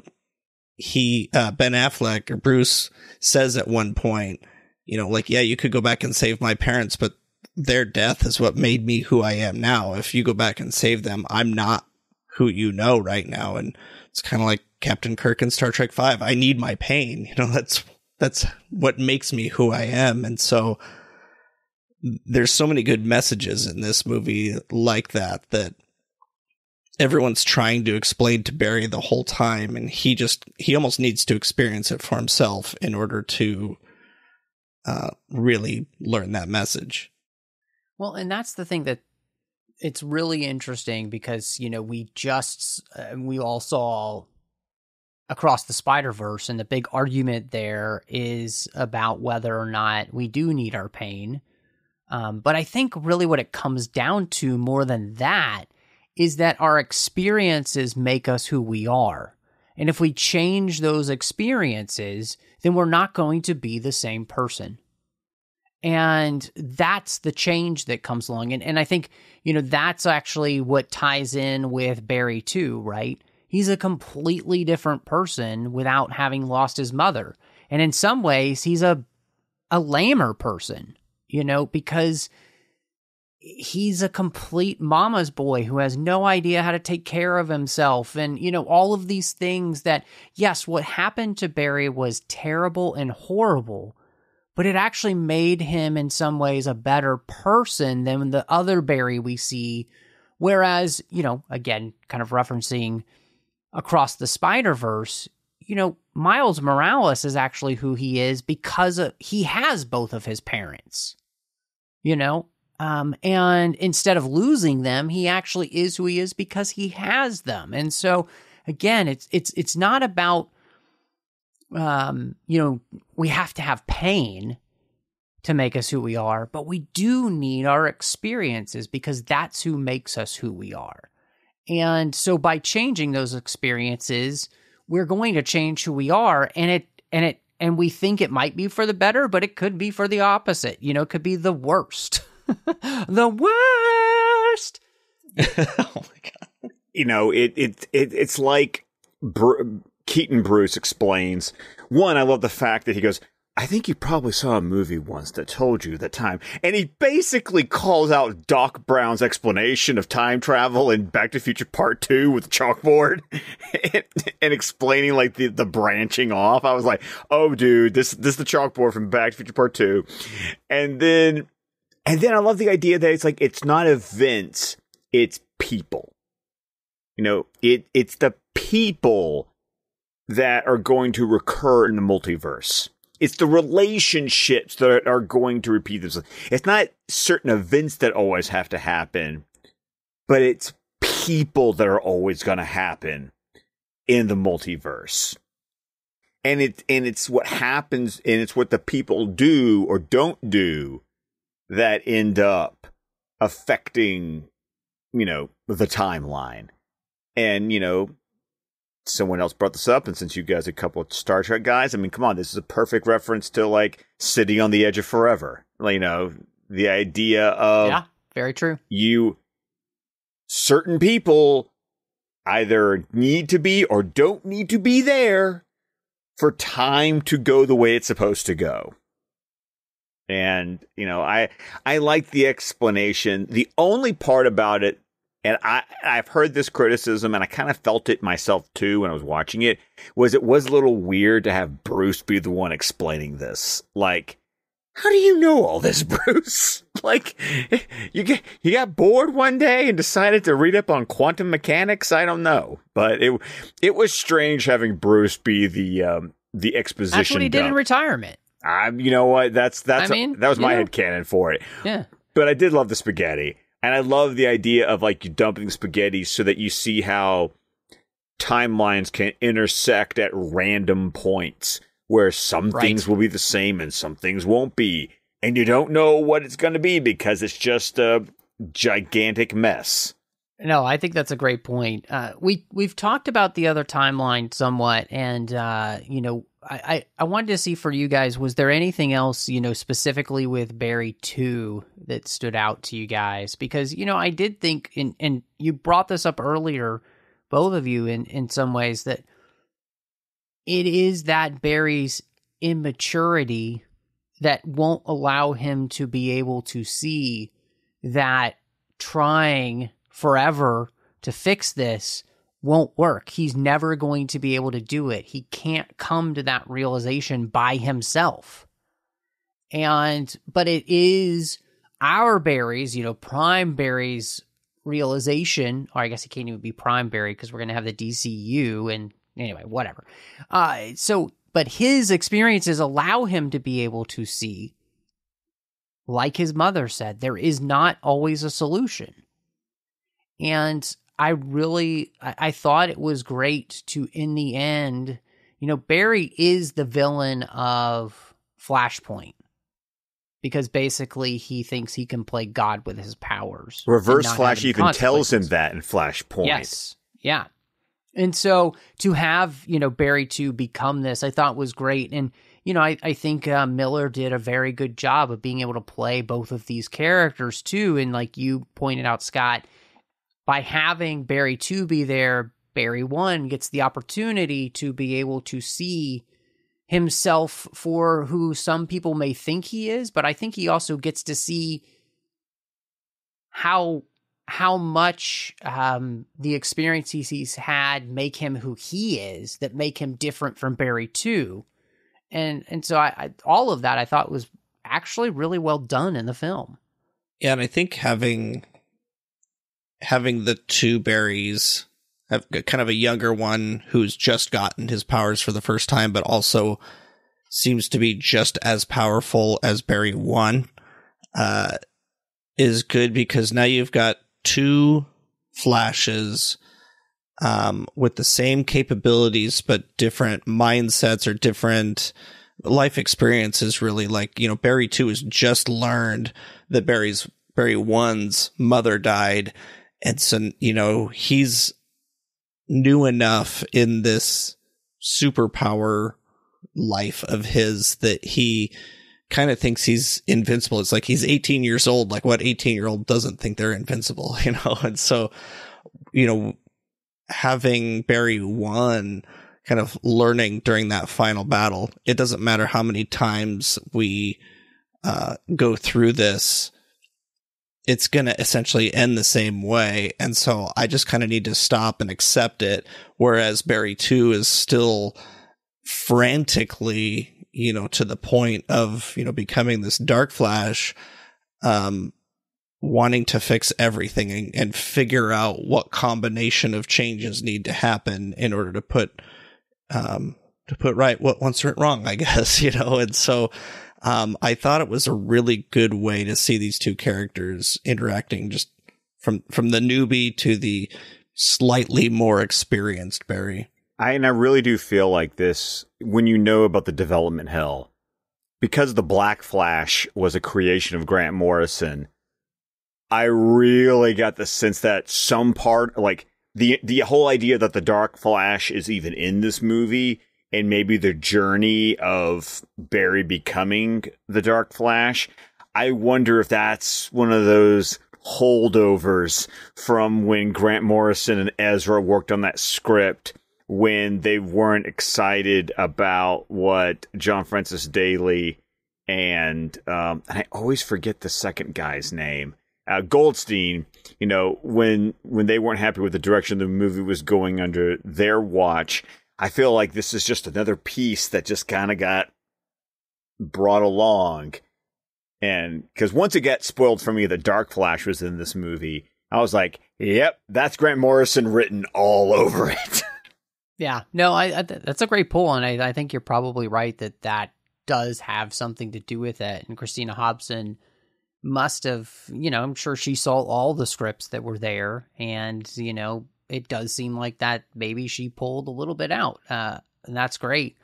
Affleck or Bruce says at one point, you know, like, yeah, you could go back and save my parents, but their death is what made me who I am now. If you go back and save them, I'm not who you know right now. And it's kind of like Captain Kirk in Star Trek V. I need my pain. You know, that's what makes me who I am. And so there's so many good messages in this movie like that everyone's trying to explain to Barry the whole time. And he almost needs to experience it for himself in order to really learn that message. Well, and that's the thing that it's really interesting because, you know, we all saw Across the Spider-Verse, and the big argument there is about whether or not we do need our pain. But I think really what it comes down to more than that is that our experiences make us who we are. And if we change those experiences, then we're not going to be the same person. And that's the change that comes along. And I think, you know, that's actually what ties in with Barry too, right? He's a completely different person without having lost his mother. And in some ways, he's a lamer person, you know, because he's a complete mama's boy who has no idea how to take care of himself. And, you know, all of these things that, yes, what happened to Barry was terrible and horrible, but it actually made him in some ways a better person than the other Barry we see. Whereas, you know, again, kind of referencing Across the Spider-Verse, you know, Miles Morales is actually who he is because he has both of his parents, you know? And instead of losing them, he actually is who he is because he has them. And so, again, it's not about, you know, we have to have pain to make us who we are, but we do need our experiences because that's who makes us who we are. And so by changing those experiences, we're going to change who we are, and we think it might be for the better, but it could be for the opposite. You know, it could be the worst. The worst. Oh my God. You know, it's like Keaton Bruce explains. One, I love the fact that he goes, I think you probably saw a movie once that told you that time. And he basically calls out Doc Brown's explanation of time travel in Back to the Future Part 2 with the chalkboard and explaining like the branching off. I was like, oh, dude, this is the chalkboard from Back to the Future Part 2. And then I love the idea that it's like, it's not events, it's people. You know, it's the people that are going to recur in the multiverse. It's the relationships that are going to repeat themselves. It's not certain events that always have to happen, but it's people that are always going to happen in the multiverse. And it's what happens, and it's what the people do or don't do that end up affecting, you know, the timeline. And, you know, someone else brought this up, and since you guys are a couple of Star Trek guys, I mean, come on, this is a perfect reference to, like, City on the Edge of Forever. You know, the idea of... Yeah, very true. Certain people either need to be or don't need to be there for time to go the way it's supposed to go. And, you know, I like the explanation. The only part about it, and I've heard this criticism, and I kind of felt it myself too when I was watching it was a little weird to have Bruce be the one explaining this. Like, how do you know all this, Bruce? Like, you got bored one day and decided to read up on quantum mechanics? I don't know, but it was strange having Bruce be the exposition. That's what he did in retirement. You know what? That was my headcanon for it. Yeah, but I did love the spaghetti. And I love the idea of, like, you dumping spaghetti so that you see how timelines can intersect at random points where some things will be the same and some things won't be. And you don't know what it's going to be because it's just a gigantic mess. No, I think that's a great point. We've talked about the other timeline somewhat, and, you know, I wanted to see for you guys, was there anything else, you know, specifically with Barry 2 that stood out to you guys? Because, you know, I did think, and you brought this up earlier, both of you, in some ways, that it is that Barry's immaturity that won't allow him to be able to see that trying forever to fix this won't work. He's never going to be able to do it. He can't come to that realization by himself. But it is our Barry's, Prime Barry's realization, or I guess it can't even be Prime Barry because we're going to have the DCU, and anyway, whatever. But his experiences allow him to be able to see, like his mother said, there is not always a solution. And I thought it was great to, in the end, Barry is the villain of Flashpoint. Because basically he thinks he can play God with his powers. Reverse Flash even tells him that in Flashpoint. Yes, yeah. And so to have, Barry 2 become this, I thought was great. And, I think Miller did a very good job of being able to play both of these characters too. And like you pointed out, Scott, by having Barry 2 be there, Barry 1 gets the opportunity to be able to see himself for who some people may think he is, but I think he also gets to see how much the experiences he's had make him who he is, that make him different from Barry 2. And so I all of that I thought was actually really well done in the film. Yeah, and I think having the two Barrys, have kind of a younger one who's just gotten his powers for the first time, but also seems to be just as powerful as Barry 1, is good, because now you've got two Flashes with the same capabilities, but different mindsets or different life experiences, really. Like, Barry 2 has just learned that Barry 1's mother died. And so, he's new enough in this superpower life of his that he kind of thinks he's invincible. It's like he's 18 years old. Like, what 18-year-old doesn't think they're invincible, And so, having Barry 1 kind of learning during that final battle, it doesn't matter how many times we go through this, it's going to essentially end the same way. And so I just kind of need to stop and accept it. Whereas Barry 2 is still frantically, to the point of, becoming this Dark Flash, wanting to fix everything and figure out what combination of changes need to happen in order to put right what once went wrong, I guess, And so I thought it was a really good way to see these two characters interacting, just from the newbie to the slightly more experienced Barry. I really do feel like this, when you know about the development hell, because the Black Flash was a creation of Grant Morrison, I really got the sense that some part, like the whole idea that the Dark Flash is even in this movie, and maybe the journey of Barry becoming the Dark Flash, I wonder if that's one of those holdovers from when Grant Morrison and Ezra worked on that script, when they weren't excited about what John Francis Daley and I always forget the second guy's name, Goldstein, when they weren't happy with the direction the movie was going under their watch. I feel like this is just another piece that just kind of got brought along. And because once it got spoiled for me that Dark Flash was in this movie, I was like, yep, that's Grant Morrison written all over it. Yeah, no, that's a great pull, and I think you're probably right that does have something to do with it. And Christina Hobson must have, I'm sure she saw all the scripts that were there, and, it does seem like that maybe she pulled a little bit out, and that's great.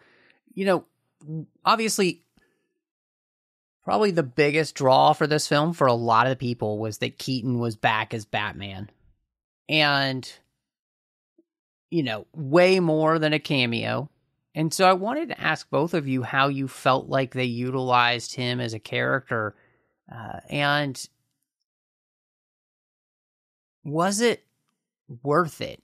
Obviously, probably the biggest draw for this film for a lot of people was that Keaton was back as Batman. And way more than a cameo. And so I wanted to ask both of you how you felt like they utilized him as a character. And was it worth it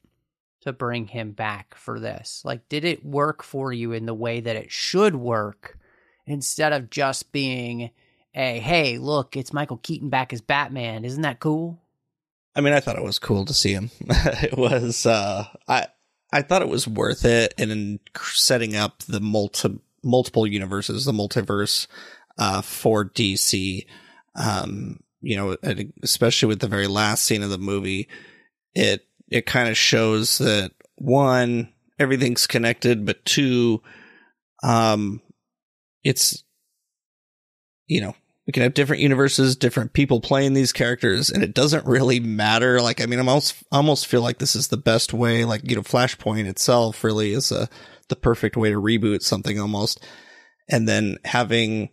to bring him back for this? Like, did it work for you in the way that it should work? instead of just being a, hey, look, it's Michael Keaton back as Batman. Isn't that cool? I mean, I thought it was cool to see him. It was, I thought it was worth it, and in setting up the multiple universes, the multiverse, for DC, especially with the very last scene of the movie, it kind of shows that, one, everything's connected, but two, it's, we can have different universes, different people playing these characters, and it doesn't really matter. Like, I mean, I almost feel like this is the best way, like, Flashpoint itself really is the perfect way to reboot something almost. And then having,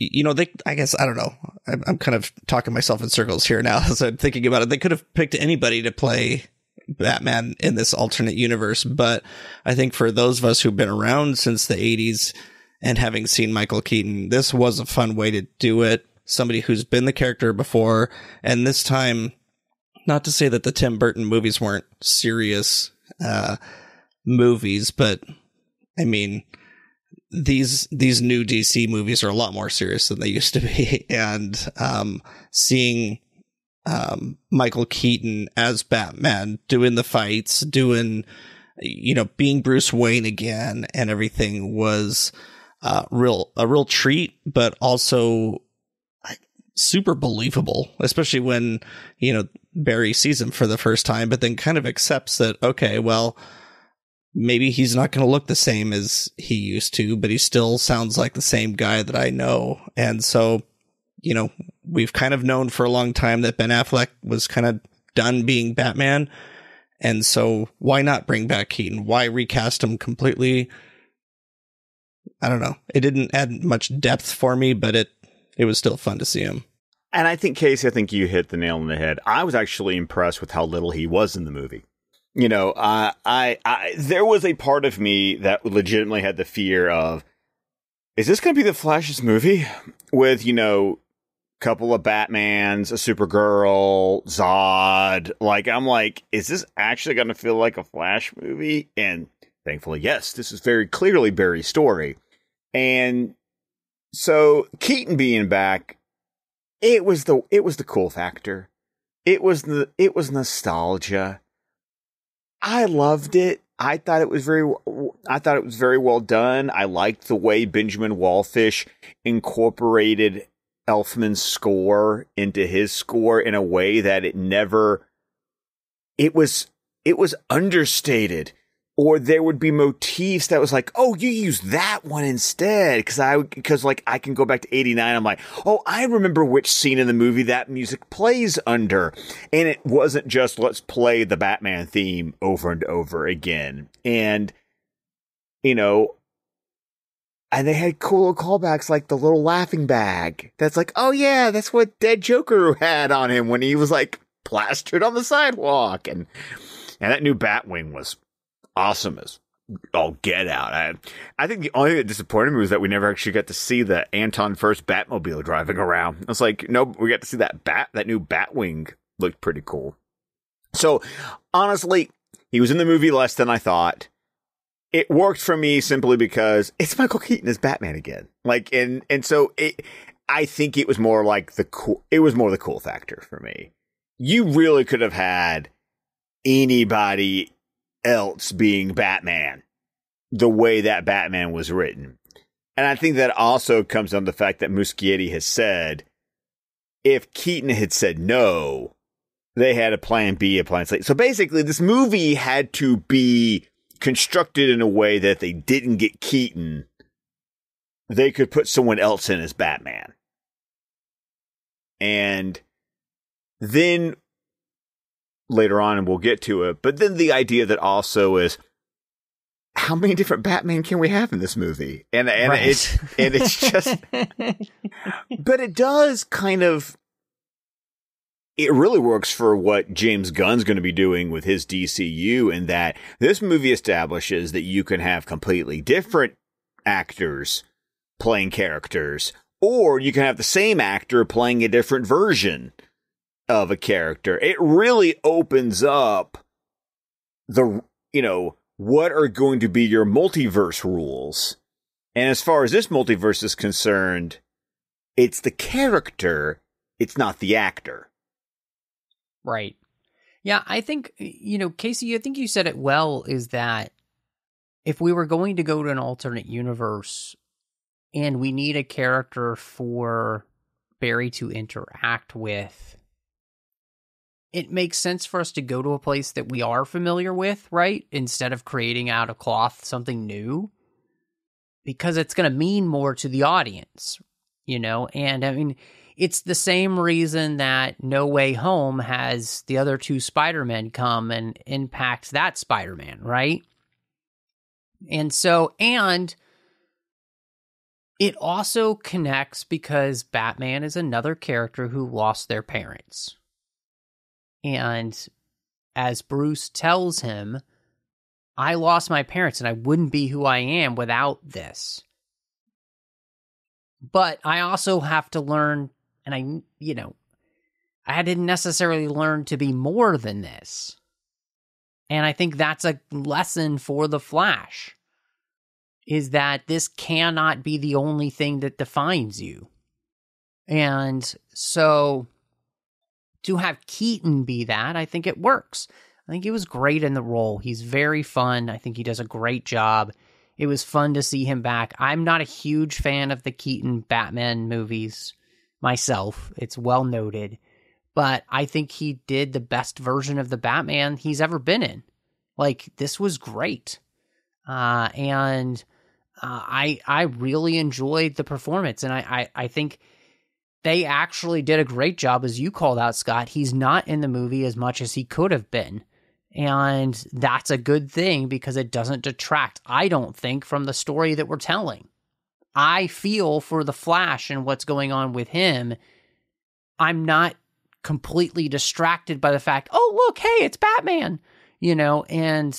I guess, I don't know. I'm kind of talking myself in circles here now as I'm thinking about it. They could have picked anybody to play Batman in this alternate universe, but I think for those of us who've been around since the 80s, and having seen Michael Keaton, this was a fun way to do it. Somebody who's been the character before. And this time, not to say that the Tim Burton movies weren't serious movies, but I mean, these new DC movies are a lot more serious than they used to be. And seeing Michael Keaton as Batman, doing the fights, being Bruce Wayne again and everything was a real treat, but also super believable, especially when, Barry sees him for the first time, but then kind of accepts that, okay, well, maybe he's not going to look the same as he used to, but he still sounds like the same guy that I know. And so, we've kind of known for a long time that Ben Affleck was kind of done being Batman. And so why not bring back Keaton? Why recast him completely? I don't know. It didn't add much depth for me, but it was still fun to see him. And I think, Casey, you hit the nail on the head. I was actually impressed with how little he was in the movie. There was a part of me that legitimately had the fear of, is this going to be the Flash's movie with, couple of Batmans, a Supergirl, Zod? I'm like, is this actually going to feel like a Flash movie? And thankfully, yes, this is very clearly Barry's story. And so Keaton being back, it was the cool factor. It was nostalgia. I loved it. I thought it was very well done. I liked the way Benjamin Wallfish incorporated Elfman's score into his score in a way that it was understated. Or there would be motifs that was like, oh, you use that one instead. Because I can go back to 89. I'm like, oh, I remember which scene in the movie that music plays under. And it wasn't just, let's play the Batman theme over and over again. And, and they had cool callbacks like the little laughing bag. That's like, oh yeah, that's what Dead Joker had on him when he was like plastered on the sidewalk. And that new Batwing was awesome as all get out. I think the only thing that disappointed me was that we never actually got to see the Anton First Batmobile driving around. I was like, no, we got to see that new Batwing looked pretty cool. So honestly, he was in the movie less than I thought. It worked for me simply because it's Michael Keaton as Batman again. So I think it was more like the cool factor for me. You really could have had anybody else being Batman the way that Batman was written. And I think that also comes on the fact that Muschietti has said, if Keaton had said no, they had a plan B, a plan C. So basically, this movie had to be constructed in a way that if they didn't get Keaton, they could put someone else in as Batman. And then later on, and we'll get to it, but then the idea that also is, how many different Batman can we have in this movie? And right. it's just, but it does kind of, it really works for what James Gunn's going to be doing with his DCU, in that this movie establishes that you can have completely different actors playing characters, or you can have the same actor playing a different version of a character. It really opens up what are going to be your multiverse rules And as far as this multiverse is concerned, it's the character, it's not the actor. Right. Yeah, I think, Casey, I think you said it well, is that if we were going to go to an alternate universe and we need a character for Barry to interact with, it makes sense for us to go to a place that we are familiar with, right? Instead of creating out of cloth something new, because it's going to mean more to the audience, And I mean, it's the same reason that No Way Home has the other two Spider-Men come and impact that Spider-Man, right? And it also connects because Batman is another character who lost their parents. And as Bruce tells him, I lost my parents and I wouldn't be who I am without this. But I also have to learn, and I didn't necessarily learn to be more than this. And I think that's a lesson for the Flash, is that this cannot be the only thing that defines you. And so to have Keaton be that, I think it works. I think he was great in the role. He's very fun. I think he does a great job. It was fun to see him back. I'm not a huge fan of the Keaton Batman movies myself. It's well noted. But I think he did the best version of the Batman he's ever been in. Like, this was great. I really enjoyed the performance. And I think they actually did a great job, as you called out, Scott. He's not in the movie as much as he could have been. And that's a good thing because it doesn't detract, I don't think, from the story that we're telling. I feel for the Flash and what's going on with him. I'm not completely distracted by the fact, oh, look, hey, it's Batman, and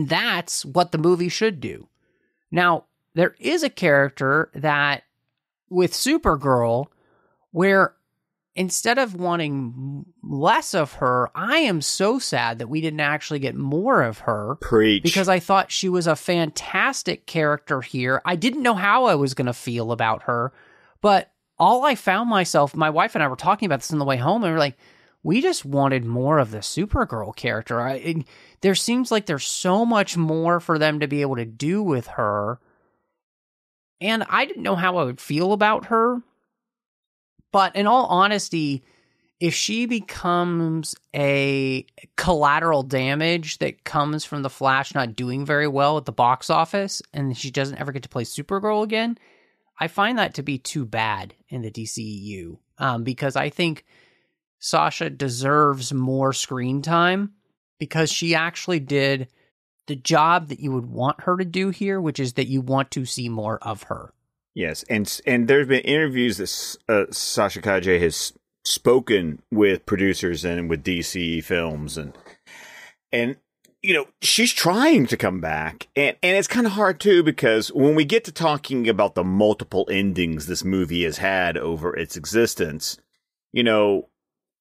that's what the movie should do. Now, there is a character that with Supergirl where instead of wanting less of her, I am so sad that we didn't actually get more of her. Preach. Because I thought she was a fantastic character here. I didn't know how I was going to feel about her, but all I found myself, my wife and I were talking about this on the way home, and we're like, we just wanted more of the Supergirl character. There seems like there's so much more for them to be able to do with her, and I didn't know how I would feel about her. But in all honesty, if she becomes a collateral damage that comes from the Flash not doing very well at the box office, and she doesn't ever get to play Supergirl again, I find that to be too bad in the DCEU, because I think Sasha deserves more screen time because she actually did the job that you would want her to do here, which is that you want to see more of her. Yes, and there's been interviews that Sasha Calle has spoken with producers and with DC Films, and she's trying to come back, and it's kind of hard too, because when we get to talking about the multiple endings this movie has had over its existence,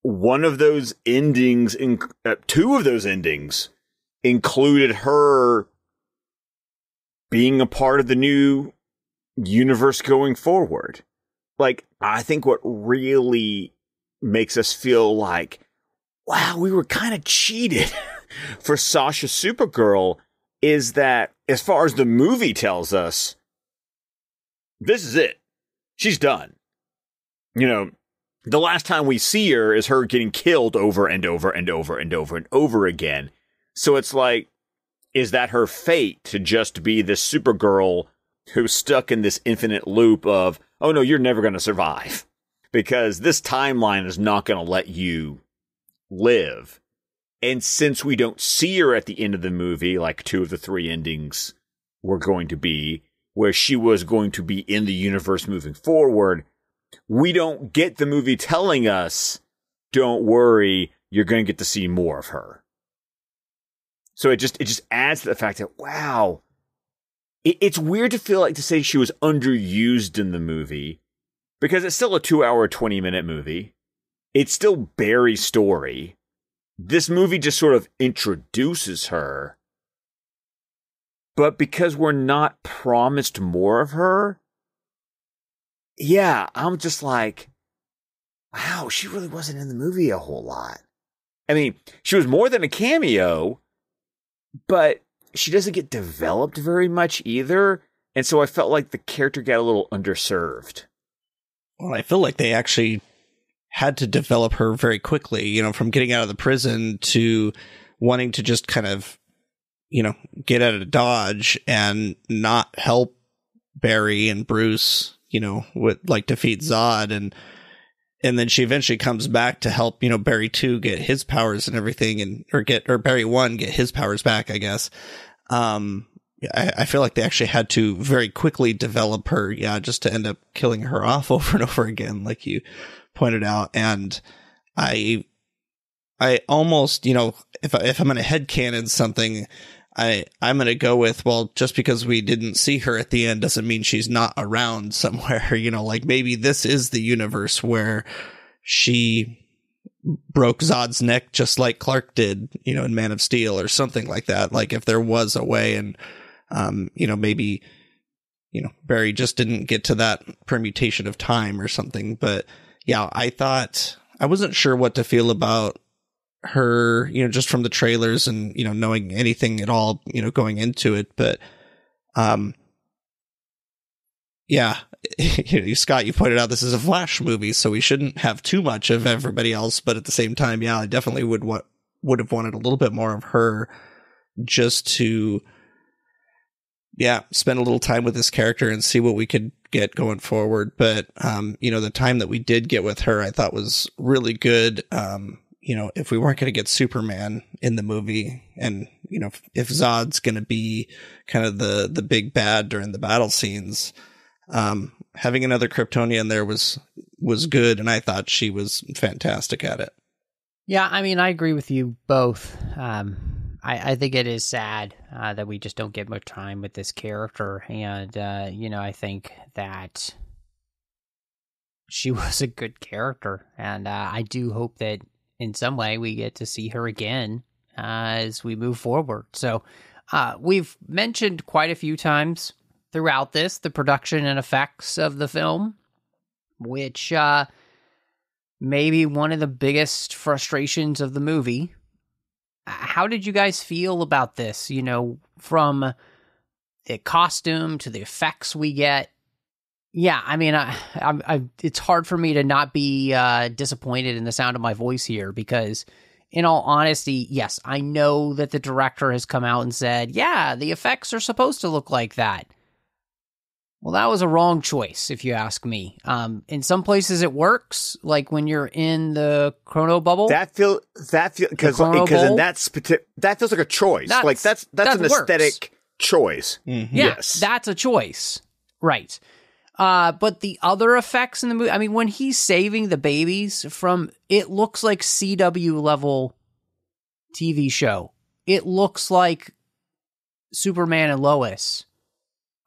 one of those endings, two of those endings included her being a part of the new universe going forward. Like, I think what really makes us feel like, wow, we were kind of cheated for Sasha Supergirl is that, as far as the movie tells us, this is it. She's done. The last time we see her is her getting killed over and over and over and over and over again. So it's like, is that her fate to just be this Supergirl who's stuck in this infinite loop of, oh no, you're never going to survive because this timeline is not going to let you live. And since we don't see her at the end of the movie, like two of the three endings were going to be, where she was going to be in the universe moving forward, we don't get the movie telling us, don't worry, you're going to get to see more of her. So it just adds to the fact that, wow, it's weird to feel like to say she was underused in the movie, because it's still a 2-hour, 20-minute movie. It's still Barry's story. This movie just sort of introduces her. But because we're not promised more of her, yeah, I'm just like, wow, she really wasn't in the movie a whole lot. I mean, she was more than a cameo, but she doesn't get developed very much either. And so I felt like the character got a little underserved. Well, I feel like they actually had to develop her very quickly, you know, from getting out of the prison to wanting to just kind of, you know, get out of Dodge and not help Barry and Bruce, you know, with like defeat Zod. And then she eventually comes back to help, you know, Barry 2 get his powers and everything, or Barry 1 get his powers back, I guess. I feel like they actually had to very quickly develop her, just to end up killing her off over and over again, like you pointed out. And I almost, you know, if I'm going to headcanon something, I'm going to go with, well, just because we didn't see her at the end doesn't mean she's not around somewhere, you know, like maybe this is the universe where she broke Zod's neck just like Clark did, you know, in Man of Steel or something like that. Like if there was a way, and, you know, maybe, you know, Barry just didn't get to that permutation of time or something. But yeah, I wasn't sure what to feel about her, you know, just from the trailers and, you know, knowing anything at all, you know, going into it. But, yeah, you know, Scott, you pointed out this is a Flash movie, so we shouldn't have too much of everybody else. But at the same time, yeah, I definitely would have wanted a little bit more of her, just to, spend a little time with this character and see what we could get going forward. But, you know, the time that we did get with her, I thought was really good. You know, if we weren't going to get Superman in the movie, and, you know, if Zod's going to be kind of the big bad during the battle scenes, having another Kryptonian there was good, and I thought she was fantastic at it. Yeah, I mean, I agree with you both. I think it is sad that we just don't get much time with this character, and, you know, I think that she was a good character, and I do hope that in some way we get to see her again as we move forward. So we've mentioned quite a few times throughout this the production and effects of the film, which may be one of the biggest frustrations of the movie. How did you guys feel about this? You know, from the costume to the effects we get. Yeah, I mean, it's hard for me to not be disappointed in the sound of my voice here, because in all honesty, yes, I know that the director has come out and said, yeah, the effects are supposed to look like that. Well, that was a wrong choice, if you ask me. In some places it works, like when you're in the chrono bubble. That feels because in that feels like a choice. That's an aesthetic choice. Mm-hmm. Yeah, yes, that's a choice, right? But the other effects in the movie, I mean, when he's saving the babies from, it looks like CW level TV show. It looks like Superman and Lois.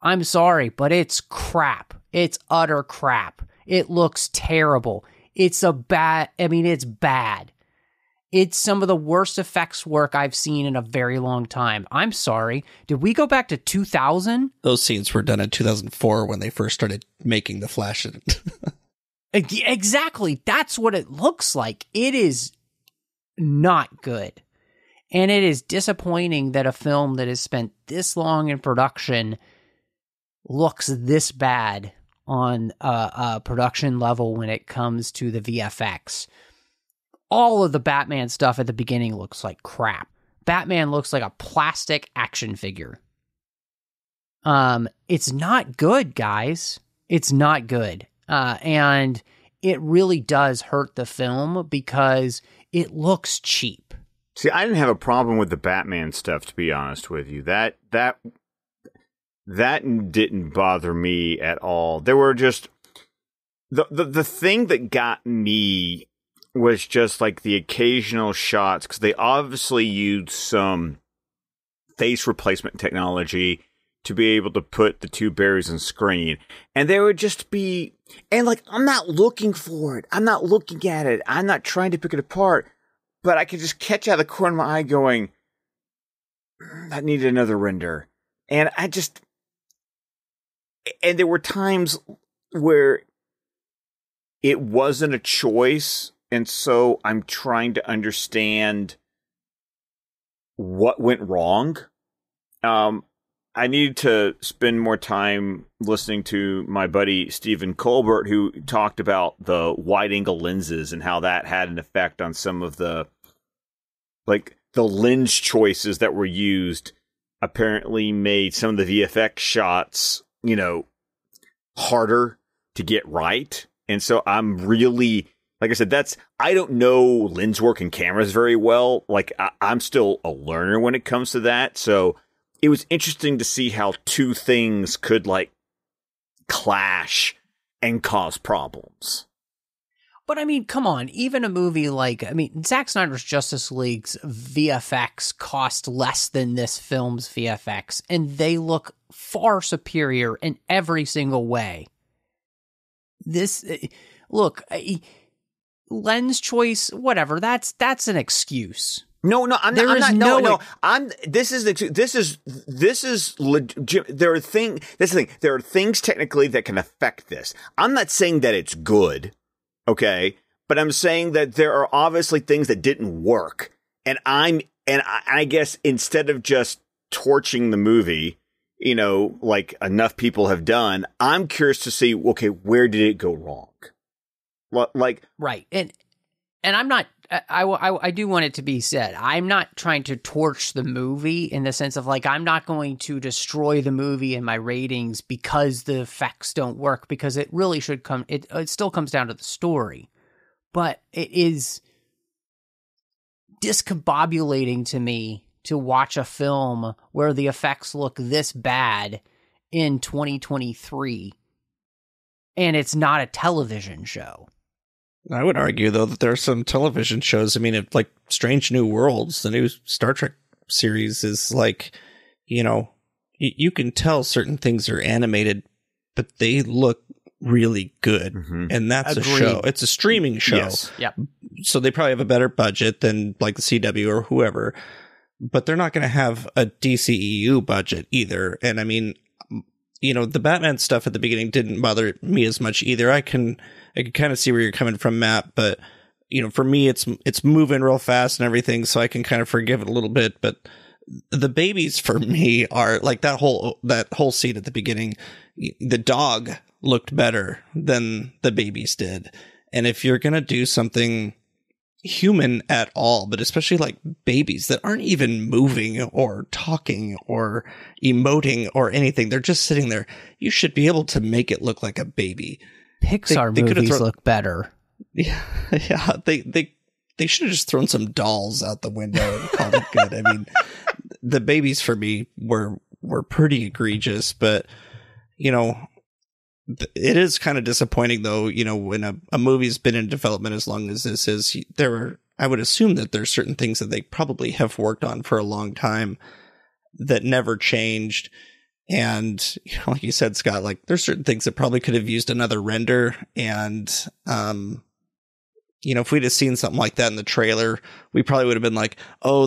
I'm sorry, but it's crap. It's utter crap. It looks terrible. It's bad. It's some of the worst effects work I've seen in a very long time. I'm sorry. Did we go back to 2000? Those scenes were done in 2004 when they first started making the Flash. Exactly. That's what it looks like. It is not good. And it is disappointing that a film that has spent this long in production looks this bad on a production level when it comes to the VFX. All of the Batman stuff at the beginning looks like crap. Batman looks like a plastic action figure. It's not good, guys. It's not good. And it really does hurt the film because it looks cheap. See, I didn't have a problem with the Batman stuff, to be honest with you. That didn't bother me at all. There were just the thing that got me was just like the occasional shots, because they obviously used some face replacement technology to be able to put the two Barrys on screen. And there would just be, and like, I'm not looking for it. I'm not looking at it. I'm not trying to pick it apart, but I could just catch out of the corner of my eye going, that needed another render. And and there were times where it wasn't a choice. And so I'm trying to understand what went wrong. I needed to spend more time listening to my buddy Stephen Colbert, who talked about the wide angle lenses and how that had an effect on some of the lens choices that were used. Apparently made some of the VFX shots, harder to get right. And so I'm really, like I said, I don't know lens work and cameras very well. Like I'm still a learner when it comes to that. So it was interesting to see how two things could clash and cause problems. But I mean, come on, even a movie Zack Snyder's Justice League's VFX cost less than this film's VFX, and they look far superior in every single way. Lens choice, whatever, that's an excuse. No, I'm there not. Is no. This is legit. There are things. That's the thing. There are things technically that can affect this. I'm not saying that it's good, okay, but I'm saying that there are obviously things that didn't work, and I guess instead of just torching the movie, like enough people have done, I'm curious to see, okay, where did it go wrong? Right, and I'm not. I do want it to be said, I'm not trying to torch the movie in the sense of I'm not going to destroy the movie in my ratings because the effects don't work, because it really should come, it still comes down to the story. But it is discombobulating to me to watch a film where the effects look this bad in 2023 and it's not a television show. I would argue, though, that there are some television shows. I mean, like Strange New Worlds, the new Star Trek series is you can tell certain things are animated, but they look really good. Mm-hmm. And that's Agreed. A show. It's a streaming show. Yes. Yep. So they probably have a better budget than the CW or whoever, but they're not going to have a DCEU budget either. And I mean, the Batman stuff at the beginning didn't bother me as much either. I can kind of see where you're coming from, Matt, but for me, it's moving real fast and everything, so I can kind of forgive it a little bit. But the babies for me are that whole scene at the beginning. The dog looked better than the babies did, and if you're gonna do something human at all, but especially babies that aren't even moving or talking or emoting or anything, they're just sitting there, you should be able to make it look like a baby. Pixar movies look better. Yeah, they should have just thrown some dolls out the window and called it good. I mean, the babies for me were pretty egregious, but it is kind of disappointing though. When a movie's been in development as long as this is, I would assume that there's certain things that they probably have worked on for a long time that never changed. And like you said, Scott, there's certain things that probably could have used another render. And, if we'd have seen something like that in the trailer, we probably would have been like, oh,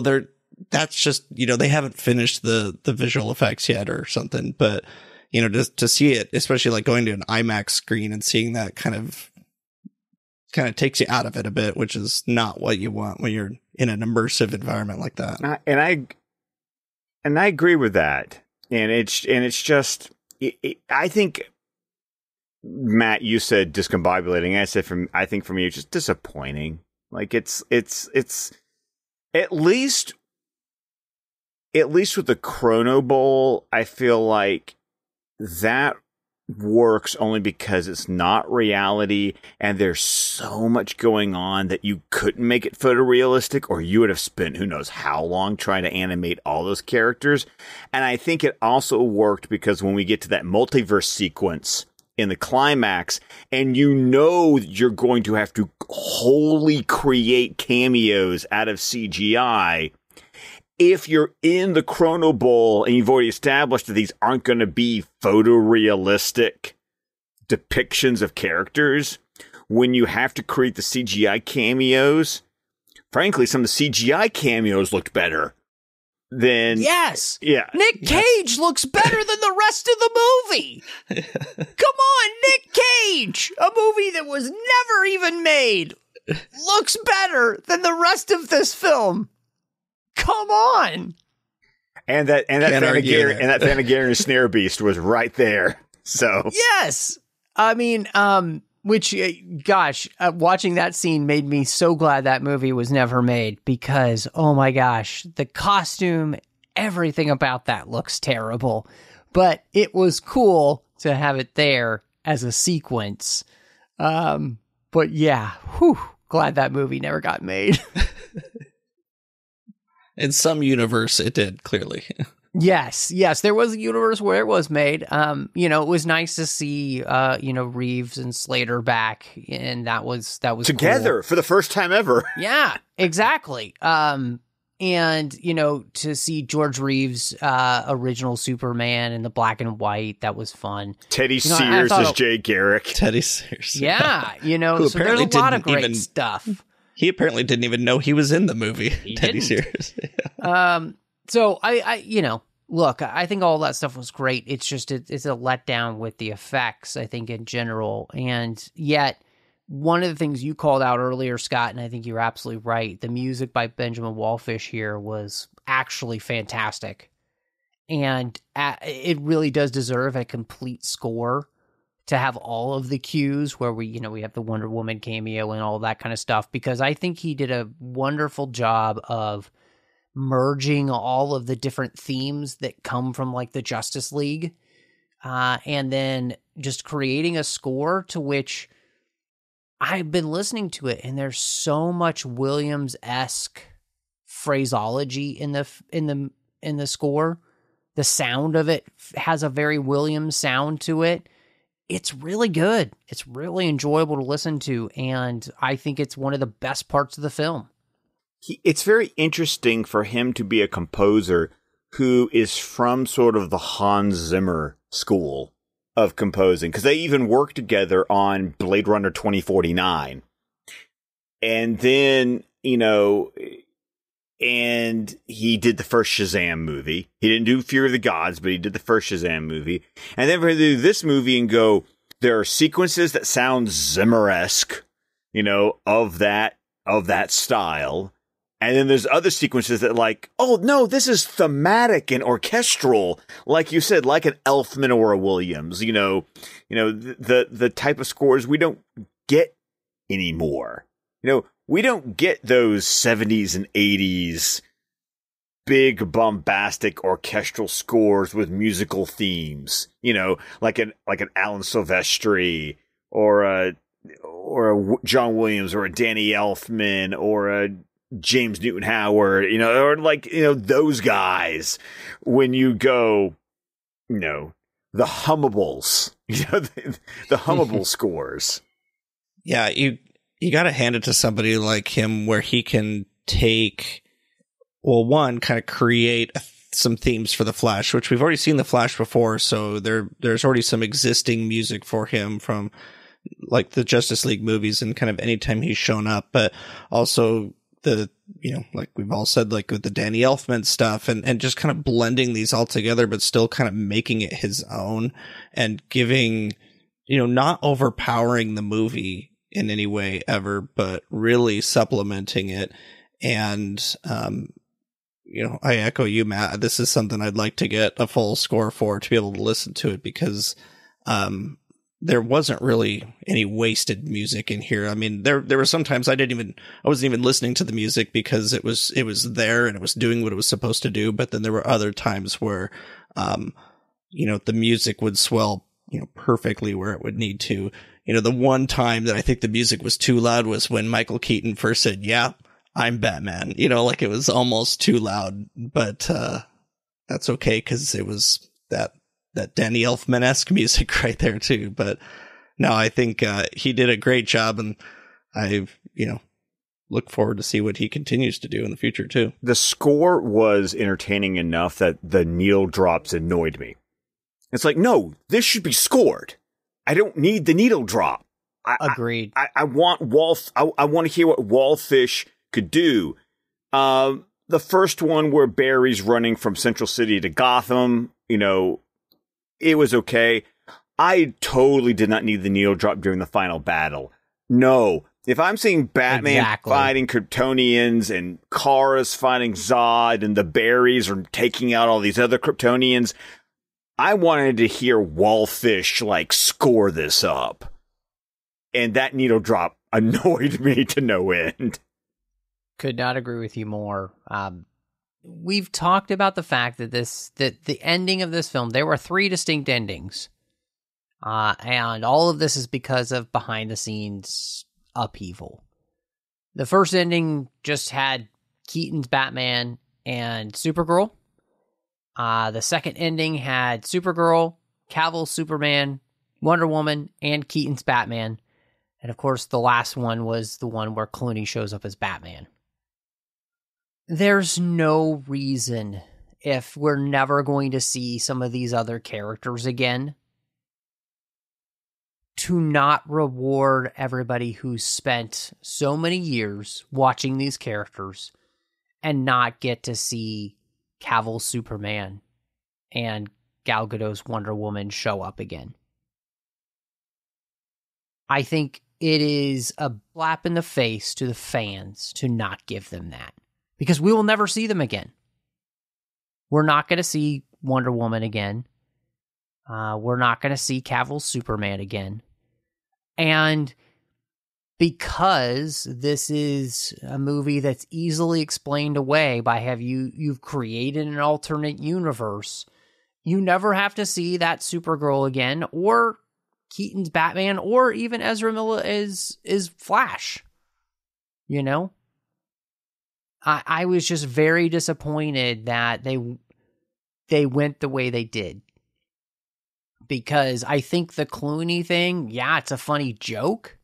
that's just, they haven't finished the visual effects yet or something. But, just to see it, especially going to an IMAX screen and seeing that kind of takes you out of it a bit, which is not what you want when you're in an immersive environment like that. And I agree with that. And it's just, I think, Matt, you said discombobulating. I think for me, it's just disappointing. It's at least with the Chrono Bowl, I feel like that works only because it's not reality and there's so much going on that you couldn't make it photorealistic, or you would have spent who knows how long trying to animate all those characters. And I think it also worked because when we get to that multiverse sequence in the climax, and you're going to have to wholly create cameos out of CGI, if you're in the Chrono Bowl and you've already established that these aren't going to be photorealistic depictions of characters, when you have to create the CGI cameos, frankly, some of the CGI cameos looked better then Yes. yeah, Nick Cage looks better than the rest of the movie. Come on, Nick Cage, a movie that was never even made, looks better than the rest of this film. Come on. And that Thanagarian snare beast was right there. So yes, I mean, which, gosh, watching that scene made me so glad that movie was never made because, oh my gosh, the costume, everything about that looks terrible. But it was cool to have it there as a sequence. But yeah, glad that movie never got made. In some universe, it did, clearly. Yes, there was a universe where it was made. It was nice to see, Reeves and Slater back, and that was together cool. For the first time ever. Yeah, exactly. And to see George Reeves' original Superman in the black and white, that was fun. Teddy Sears as Jay Garrick. Teddy Sears. Yeah, so there's a lot of great stuff. He apparently didn't even know he was in the movie. Teddy Sears. Yeah. So look, I think all that stuff was great. It's just, it's a letdown with the effects, I think, in general. And yet, one of the things you called out earlier, Scott, and I think you're absolutely right, the music by Benjamin Wallfish here was actually fantastic. And it really does deserve a complete score to have all of the cues where we have the Wonder Woman cameo and all that kind of stuff, because I think he did a wonderful job of merging all of the different themes that come from like the Justice League, and then just creating a score to which I've been listening to it, and there's so much Williams-esque phraseology in the score. The sound of it has a very Williams sound to it. It's really good. It's really enjoyable to listen to, and I think it's one of the best parts of the film. It's very interesting for him to be a composer who is from sort of the Hans Zimmer school of composing, because they even worked together on Blade Runner 2049. And then, and he did the first Shazam movie. He didn't do Fear of the Gods, but he did the first Shazam movie. And then for him to do this movie and go, there are sequences that sound Zimmer-esque, of that style. And then there's other sequences that oh no, this is thematic and orchestral, like you said, like an Elfman or a Williams. The type of scores we don't get anymore. We don't get those 70s and 80s big bombastic orchestral scores with musical themes. Like an Alan Silvestri or a John Williams or a Danny Elfman or a James Newton Howard, or those guys. When you go, the hummables, the hummable scores. Yeah, you got to hand it to somebody like him where he can take, one, kind of create some themes for the Flash, which we've already seen the Flash before, so there's already some existing music for him from like the Justice League movies and kind of anytime he's shown up, but also like we've all said, like with the Danny Elfman stuff and just kind of blending these all together, but still kind of making it his own and giving, not overpowering the movie in any way ever, but really supplementing it. And, I echo you, Matt. This is something I'd like to get a full score for, to be able to listen to it, because, there wasn't really any wasted music in here. I mean, there were some times I wasn't even listening to the music because it was there and it was doing what it was supposed to do. But then there were other times where, the music would swell, perfectly where it would need to. The one time that I think the music was too loud was when Michael Keaton first said, "Yeah, I'm Batman." Like it was almost too loud, but, that's okay. 'Cause it was that Danny Elfman-esque music right there too. But no, I think he did a great job, and I look forward to see what he continues to do in the future too. The score was entertaining enough that the needle drops annoyed me. It's like, no, this should be scored. I don't need the needle drop. Agreed. I want I want to hear what Wallfish could do. the first one where Barry's running from Central City to Gotham, it was okay. I totally did not need the needle drop during the final battle. No. If I'm seeing Batman fighting Kryptonians and Kara's fighting Zod and the Barrys are taking out all these other Kryptonians, I wanted to hear Wallfish, score this up. And that needle drop annoyed me to no end. Could not agree with you more. We've talked about the fact that the ending of this film, there were 3 distinct endings. And all of this is because of behind-the-scenes upheaval. The first ending just had Keaton's Batman and Supergirl. The second ending had Supergirl, Cavill's Superman, Wonder Woman, and Keaton's Batman. And of course, the last one was the one where Clooney shows up as Batman. There's no reason, if we're never going to see some of these other characters again, to not reward everybody who's spent so many years watching these characters and not get to see Cavill's Superman and Gal Gadot's Wonder Woman show up again. I think it is a slap in the face to the fans to not give them that, because we will never see them again. We're not going to see Wonder Woman again. We're not going to see Cavill's Superman again. And because this is a movie that's easily explained away by you've created an alternate universe, you never have to see that Supergirl again, or Keaton's Batman, or even Ezra Miller is Flash. I was just very disappointed that they went the way they did. Because I think the Clooney thing, it's a funny joke.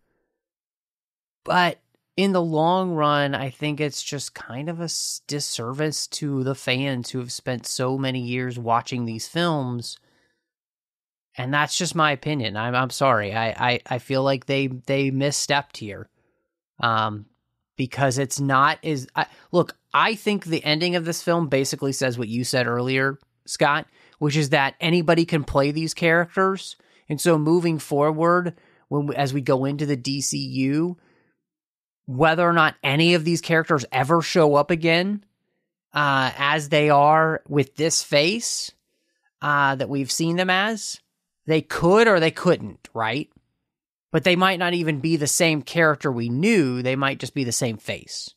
But in the long run, I think it's just kind of a disservice to the fans who have spent so many years watching these films. And that's just my opinion. I'm sorry. I feel like they misstepped here. Because it's not as... Look, I think the ending of this film basically says what you said earlier, Scott, which is that anybody can play these characters. And so moving forward, as we go into the DCU, whether or not any of these characters ever show up again, as they are with this face that we've seen them as, they could or they couldn't, right? But they might not even be the same character we knew. They might just be the same face.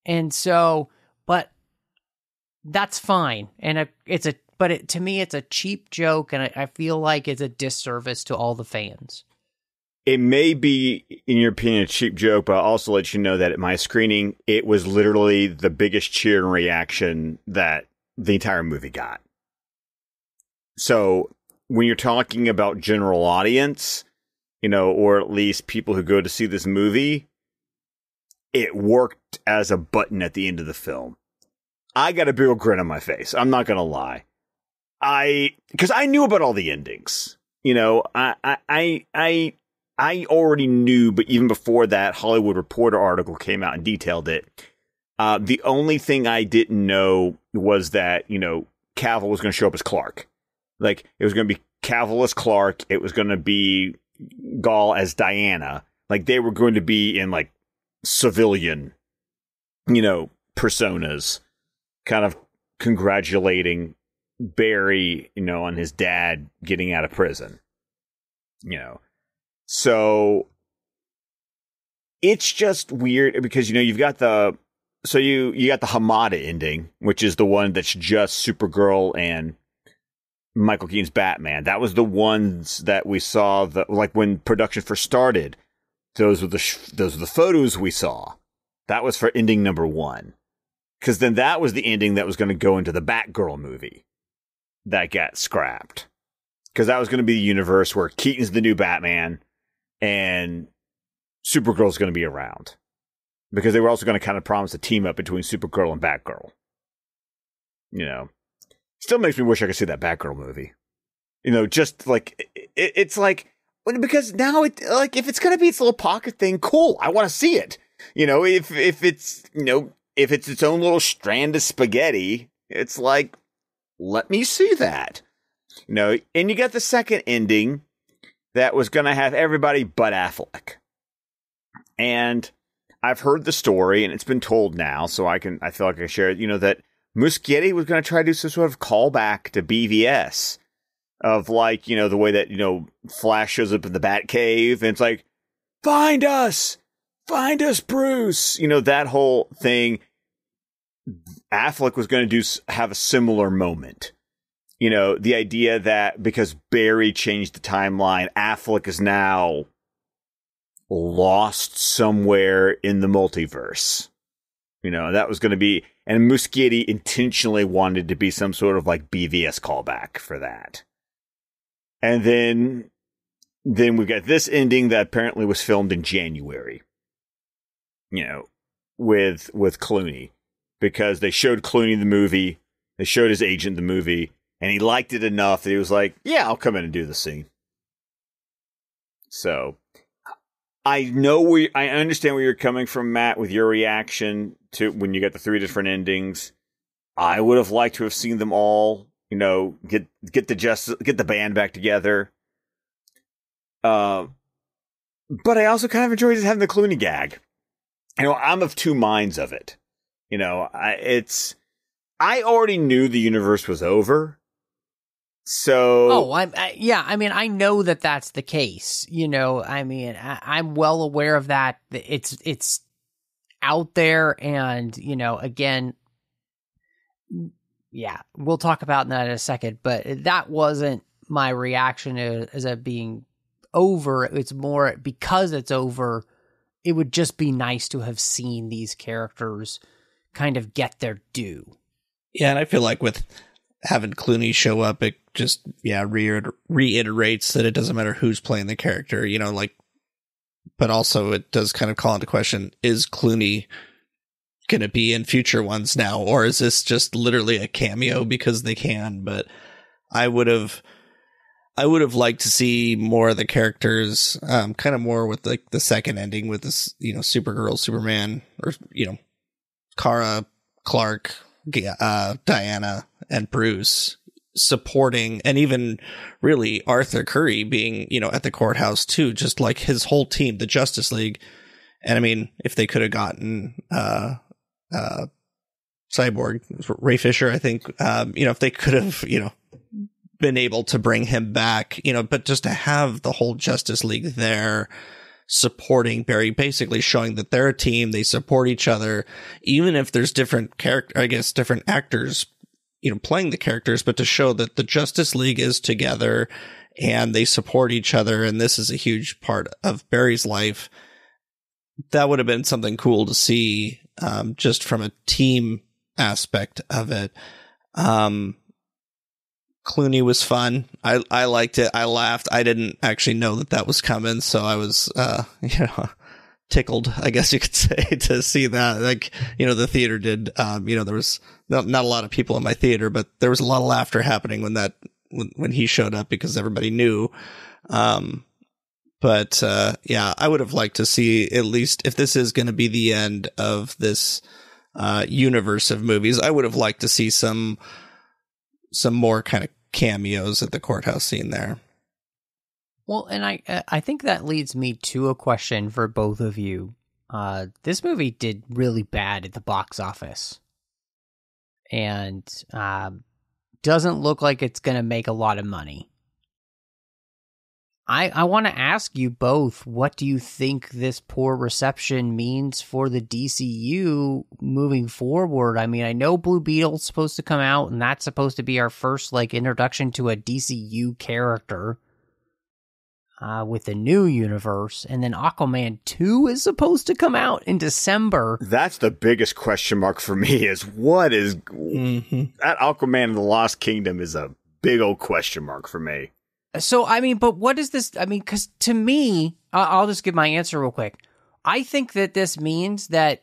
And so, but that's fine. And to me, it's a cheap joke, and I feel like it's a disservice to all the fans. It may be, in your opinion, a cheap joke, but I'll also let you know that at my screening, it was literally the biggest cheer and reaction that the entire movie got. So when you're talking about general audience, or at least people who go to see this movie, it worked as a button at the end of the film. I got a big old grin on my face. I'm not going to lie. Because I knew about all the endings. I already knew, but even before that Hollywood Reporter article came out and detailed it. The only thing I didn't know was that, Cavill was going to show up as Clark. It was going to be Cavill as Clark. It was going to be Gal as Diana. They were going to be in, civilian, personas, kind of congratulating Barry, on his dad getting out of prison. So it's just weird because, you've got you got the Hamada ending, which is the one that's just Supergirl and Michael Keaton's Batman. That was the ones that we saw when production first started. Those were the photos we saw. That was for ending number 1. Because then that was the ending that was going to go into the Batgirl movie. That got scrapped. Because that was going to be the universe where Keaton's the new Batman and Supergirl's going to be around. Because they were also going to kind of promise a team up between Supergirl and Batgirl. Still makes me wish I could see that Batgirl movie. Just it's because now if it's going to be its little pocket thing, cool. I want to see it. If it's, if it's its own little strand of spaghetti, it's like, let me see that. You know, and you got the second ending that was going to have everybody but Affleck. And I've heard the story, and it's been told now, so I feel like I can share it, you know, that Muschietti was going to try to do some sort of callback to BVS of, like, you know, the way that, you know, Flash shows up in the Batcave, and it's like, find us, Bruce. You know, that whole thing. Affleck was going to have a similar moment. You know, the idea that because Barry changed the timeline, Affleck is now lost somewhere in the multiverse. You know, that was going to be, and Muschietti intentionally wanted to be some sort of like BVS callback for that. And then we've got this ending that apparently was filmed in January, you know, with Clooney, because they showed Clooney the movie, they showed his agent the movie, and he liked it enough that he was like, yeah, I'll come in and do the scene. So I understand where you're coming from, Matt, with your reaction to when you got the 3 different endings. I would have liked to have seen them all, you know, get the band back together. But I also kind of enjoyed just having the Clooney gag. You know, I'm of two minds of it. You know, I already knew the universe was over. So, I mean, I know that that's the case. You know, I mean, I'm well aware of that. It's out there, and you know, again, yeah, we'll talk about that in a second. But that wasn't my reaction as it being over. It's more because it's over. It would just be nice to have seen these characters kind of get their due. Yeah, and I feel like with having Clooney show up, it just, reiterates that it doesn't matter who's playing the character, you know, like, but also it does kind of call into question, is Clooney going to be in future ones now, or is this just literally a cameo because they can? But I would have liked to see more of the characters, kind of more with like the second ending with this, you know, Supergirl, Superman, or, you know, Kara, Clark, Diana, and Bruce supporting, and even really Arthur Curry being, you know, at the courthouse too, just like his whole team, the Justice League. And I mean, if they could have gotten Cyborg, Ray Fisher, I think, you know, if they could have, you know, been able to bring him back, you know, but just to have the whole Justice League there supporting Barry, basically showing that they're a team, they support each other, even if there's different different actors, you know, playing the characters, but to show that the Justice League is together and they support each other, and this is a huge part of Barry's life. That would have been something cool to see, just from a team aspect of it. Clooney was fun. I liked it. I laughed. I didn't actually know that was coming, so I was, you know, tickled, I guess you could say, to see that. Like, you know, the theater did. You know, there was not a lot of people in my theater, but there was a lot of laughter happening when he showed up, because everybody knew. But yeah, I would have liked to see, at least if this is going to be the end of this universe of movies, I would have liked to see some more kind of cameos at the courthouse scene there. Well, and I think that leads me to a question for both of you. This movie did really bad at the box office, and doesn't look like it's going to make a lot of money. I want to ask you both, what do you think this poor reception means for the DCU moving forward? I mean, I know Blue Beetle's supposed to come out, and that's supposed to be our first, like, introduction to a DCU character with the new universe, and then Aquaman 2 is supposed to come out in December. That's the biggest question mark for me, is what is... That Aquaman and the Lost Kingdom is a big old question mark for me. So, I mean, but what is this? I mean, because to me, I'll just give my answer real quick. I think that this means that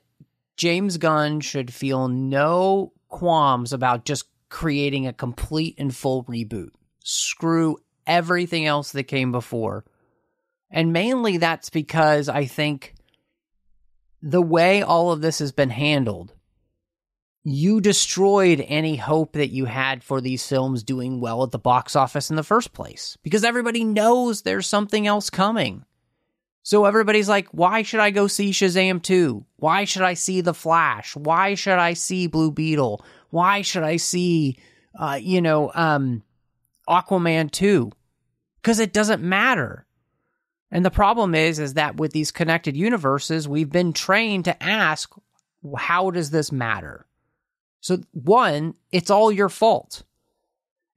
James Gunn should feel no qualms about just creating a complete and full reboot. Screw everything else that came before. And mainly that's because I think the way all of this has been handled, you destroyed any hope that you had for these films doing well at the box office in the first place, because everybody knows there's something else coming. So everybody's like, why should I go see Shazam 2? Why should I see The Flash? Why should I see Blue Beetle? Why should I see, Aquaman 2? Because it doesn't matter. And the problem is that with these connected universes, we've been trained to ask, how does this matter? So 1, it's all your fault.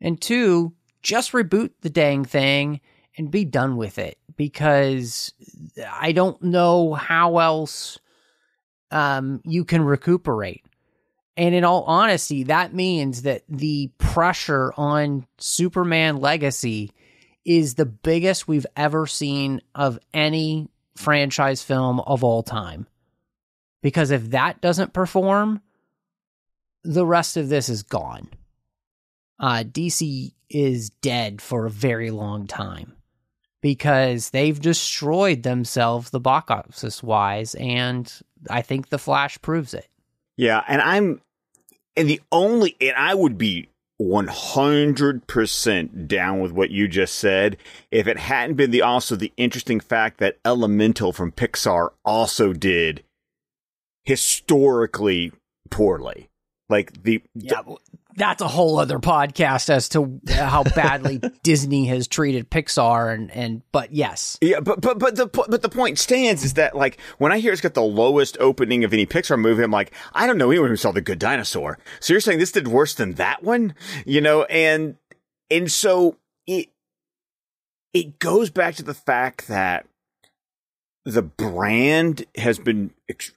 And 2, just reboot the dang thing and be done with it, because I don't know how else you can recuperate. And in all honesty, that means that the pressure on Superman Legacy is the biggest we've ever seen of any franchise film of all time. Because if that doesn't perform, the rest of this is gone. DC is dead for a very long time, because they've destroyed themselves the box office wise, and I think The Flash proves it. Yeah, and I would be 100% down with what you just said if it hadn't been the interesting fact that Elemental from Pixar also did historically poorly. That's a whole other podcast as to how badly Disney has treated Pixar, but yes. Yeah, but the point stands is that, like, when I hear it's got the lowest opening of any Pixar movie, I'm like, I don't know anyone who saw The Good Dinosaur. So you're saying this did worse than that one? And so it goes back to the fact that the brand has been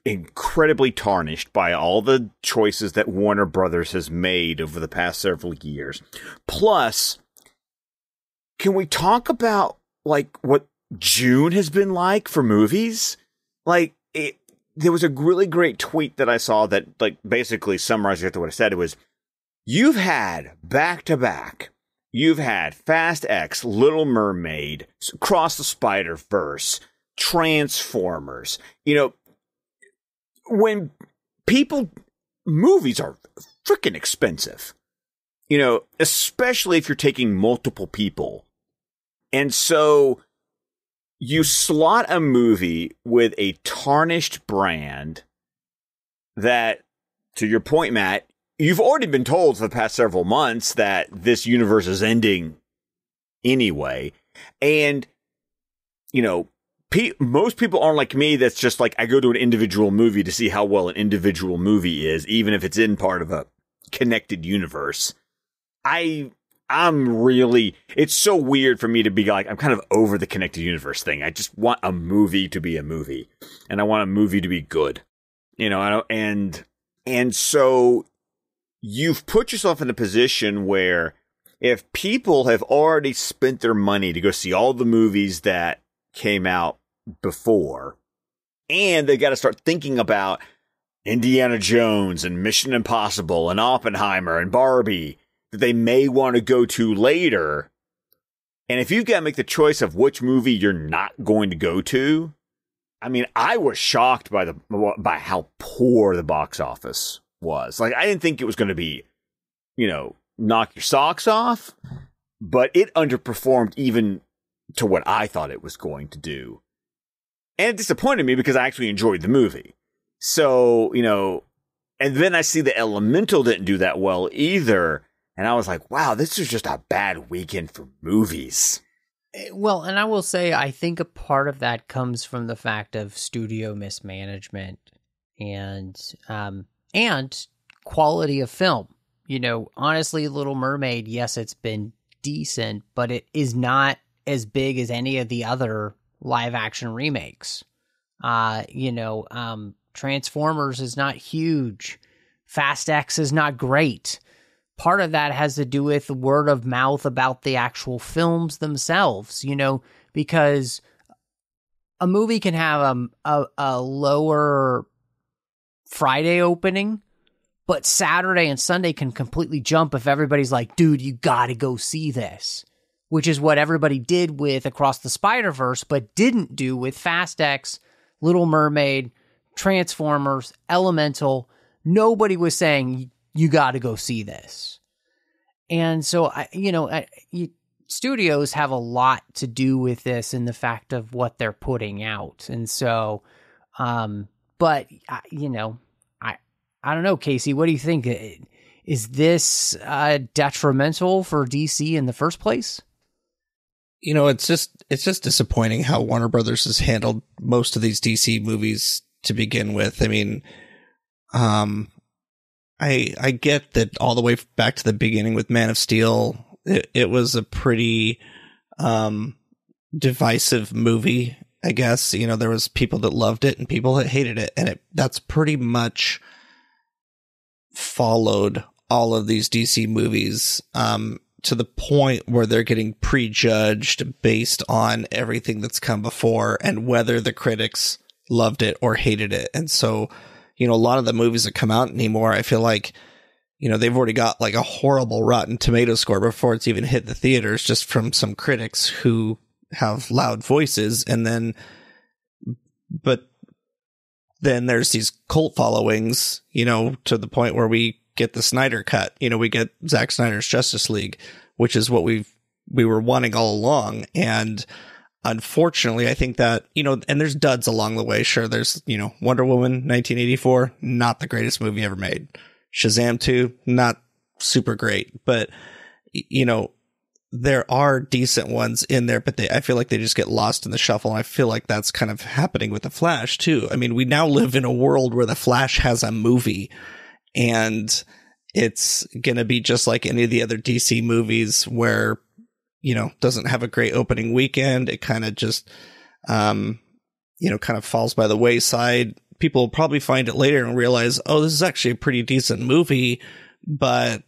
incredibly tarnished by all the choices that Warner Brothers has made over the past several years. Plus, can we talk about, like, what June has been like for movies? Like, there was a really great tweet that I saw that, like, basically summarized what I said. It was, you've had back-to-back. You've had Fast X, Little Mermaid, Cross the Spider-Verse, Transformers. When movies are freaking expensive, especially if you're taking multiple people. And so you slot a movie with a tarnished brand that, to your point, Matt, you've already been told for the past several months that this universe is ending anyway. And, most people aren't like me. That's just like, I go to an individual movie to see how well an individual movie is, even if it's in part of a connected universe. It's so weird for me to be like, I'm kind of over the connected universe thing. I just want a movie to be a movie, and I want a movie to be good, and so you've put yourself in a position where if people have already spent their money to go see all the movies that came out before, and they got to start thinking about Indiana Jones and Mission Impossible and Oppenheimer and Barbie that they may want to go to later. And if you've got to make the choice of which movie you're not going to go to, I mean, I was shocked by how poor the box office was. Like, I didn't think it was going to be, knock your socks off, but it underperformed even to what I thought it was going to do. And it disappointed me because I actually enjoyed the movie. So, and then I see the Elemental didn't do that well either. And I was like, wow, this is just a bad weekend for movies. Well, and I will say, I think a part of that comes from the fact of studio mismanagement and quality of film. Honestly, Little Mermaid, yes, it's been decent, but it is not as big as any of the other live action remakes. Transformers is not huge. Fast X is not great. Part of that has to do with word of mouth about the actual films themselves, because a movie can have a lower Friday opening, but Saturday and Sunday can completely jump if everybody's like, dude, you gotta go see this. Which is what everybody did with Across the Spider-Verse, but didn't do with Fast X, Little Mermaid, Transformers, Elemental. nobody was saying, you got to go see this. And so, studios have a lot to do with this in the fact of what they're putting out. And so, but, I don't know, Casey, what do you think? Is this detrimental for DC in the first place? It's just disappointing how Warner Brothers has handled most of these DC movies to begin with. I mean, I get that all the way back to the beginning with Man of Steel, it was a pretty divisive movie, I guess. There was people that loved it and people that hated it, and that's pretty much followed all of these DC movies to the point where they're getting prejudged based on everything that's come before and whether the critics loved it or hated it. And so, a lot of the movies that come out anymore, I feel like, they've already got like a horrible Rotten Tomato score before it's even hit the theaters, just from some critics who have loud voices. But then there's these cult followings, to the point where we get the Snyder cut. We get Zack Snyder's Justice League, which is what we were wanting all along. And unfortunately, I think that, and there's duds along the way. Sure, there's, Wonder Woman 1984, not the greatest movie ever made. Shazam 2, not super great. But, there are decent ones in there, but I feel like they just get lost in the shuffle. And I feel like that's kind of happening with The Flash, too. I mean, we now live in a world where The Flash has a movie, and it's going to be just like any of the other DC movies where, doesn't have a great opening weekend. It kind of just, kind of falls by the wayside. People will probably find it later and realize, oh, this is actually a pretty decent movie, but,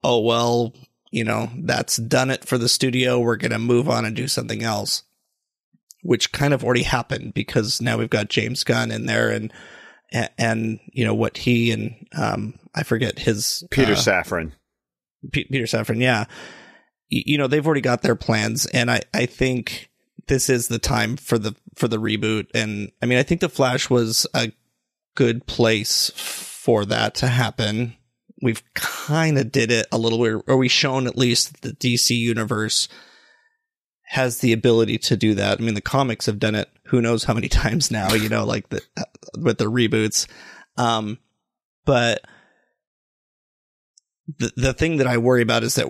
oh, well, that's done it for the studio. We're going to move on and do something else, which kind of already happened because now we've got James Gunn in there and what he and, I forget his Peter Safran. Peter Safran. Yeah. They've already got their plans, and I think this is the time for the reboot. And I mean, I think The Flash was a good place for that to happen. We've kind of did it a little weird, or we shown at least the DC universe has the ability to do that. I mean, the comics have done it who knows how many times now, like with the reboots. But the thing that I worry about is that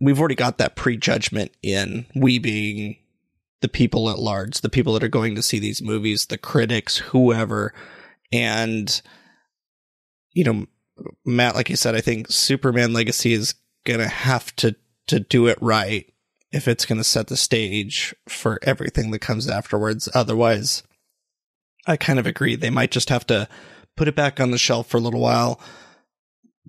we've already got that prejudgment in, we being the people at large, the people that are going to see these movies, the critics, whoever. And, Matt, like you said, I think Superman Legacy is going to have to do it right if it's going to set the stage for everything that comes afterwards. Otherwise, I kind of agree. They might just have to put it back on the shelf for a little while,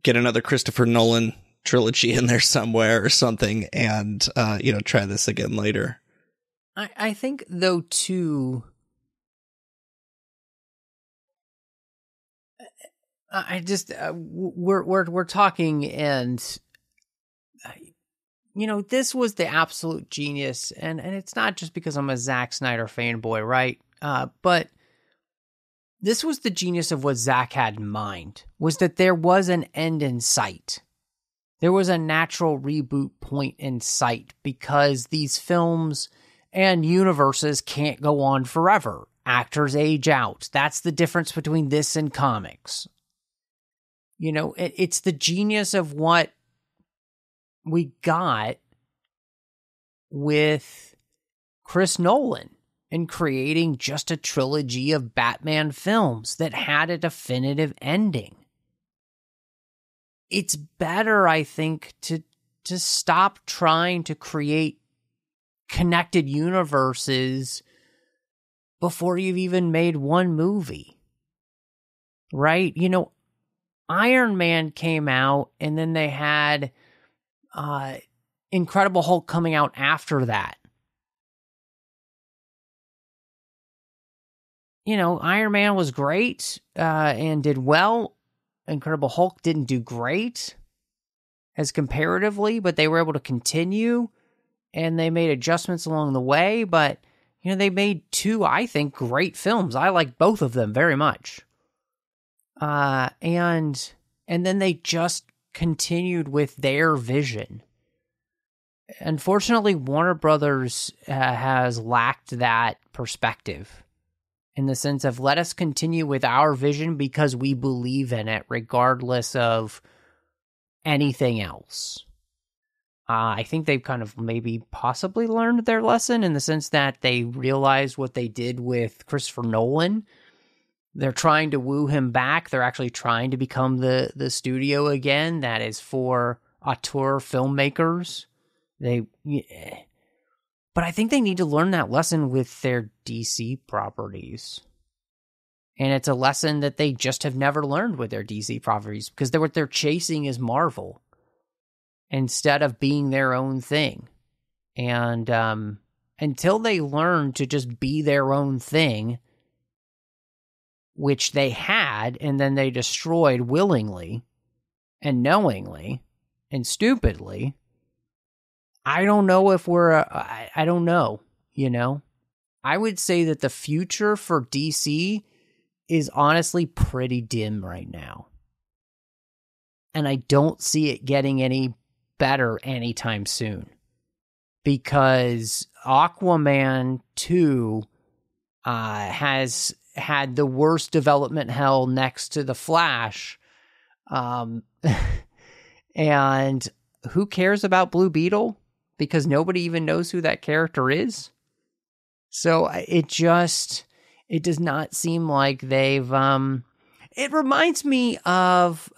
get another Christopher Nolan trilogy in there somewhere or something, and, try this again later. I think, though, too, I just, we're talking, and, this was the absolute genius, and it's not just because I'm a Zack Snyder fanboy, right? But this was the genius of what Zack had in mind, was that there was an end in sight. There was a natural reboot point in sight, because these films and universes can't go on forever. Actors age out. That's the difference between this and comics. It's the genius of what we got with Chris Nolan in creating just a trilogy of Batman films that had a definitive ending. It's better, I think, to stop trying to create connected universes before you've even made one movie. Right? Iron Man came out, and then they had Incredible Hulk coming out after that. Iron Man was great and did well. Incredible Hulk didn't do great as comparatively, but they were able to continue, and they made adjustments along the way. But, they made two, I think, great films. I like both of them very much. And then they just continued with their vision. Unfortunately, Warner Brothers has lacked that perspective in the sense of let us continue with our vision because we believe in it regardless of anything else. I think they've kind of maybe possibly learned their lesson in the sense that they realized what they did with Christopher Nolan. They're trying to woo him back. They're actually trying to become the studio again that is for auteur filmmakers. But I think they need to learn that lesson with their DC properties. And it's a lesson that they just have never learned with their DC properties because what they're chasing is Marvel instead of being their own thing. And until they learn to just be their own thing, which they had, and then they destroyed willingly and knowingly and stupidly, I don't know if I don't know, I would say that the future for DC is honestly pretty dim right now. And I don't see it getting any better anytime soon. Because Aquaman 2 has had the worst development hell next to The Flash. And who cares about Blue Beetle? Because nobody even knows who that character is. So it does not seem like they've... It reminds me of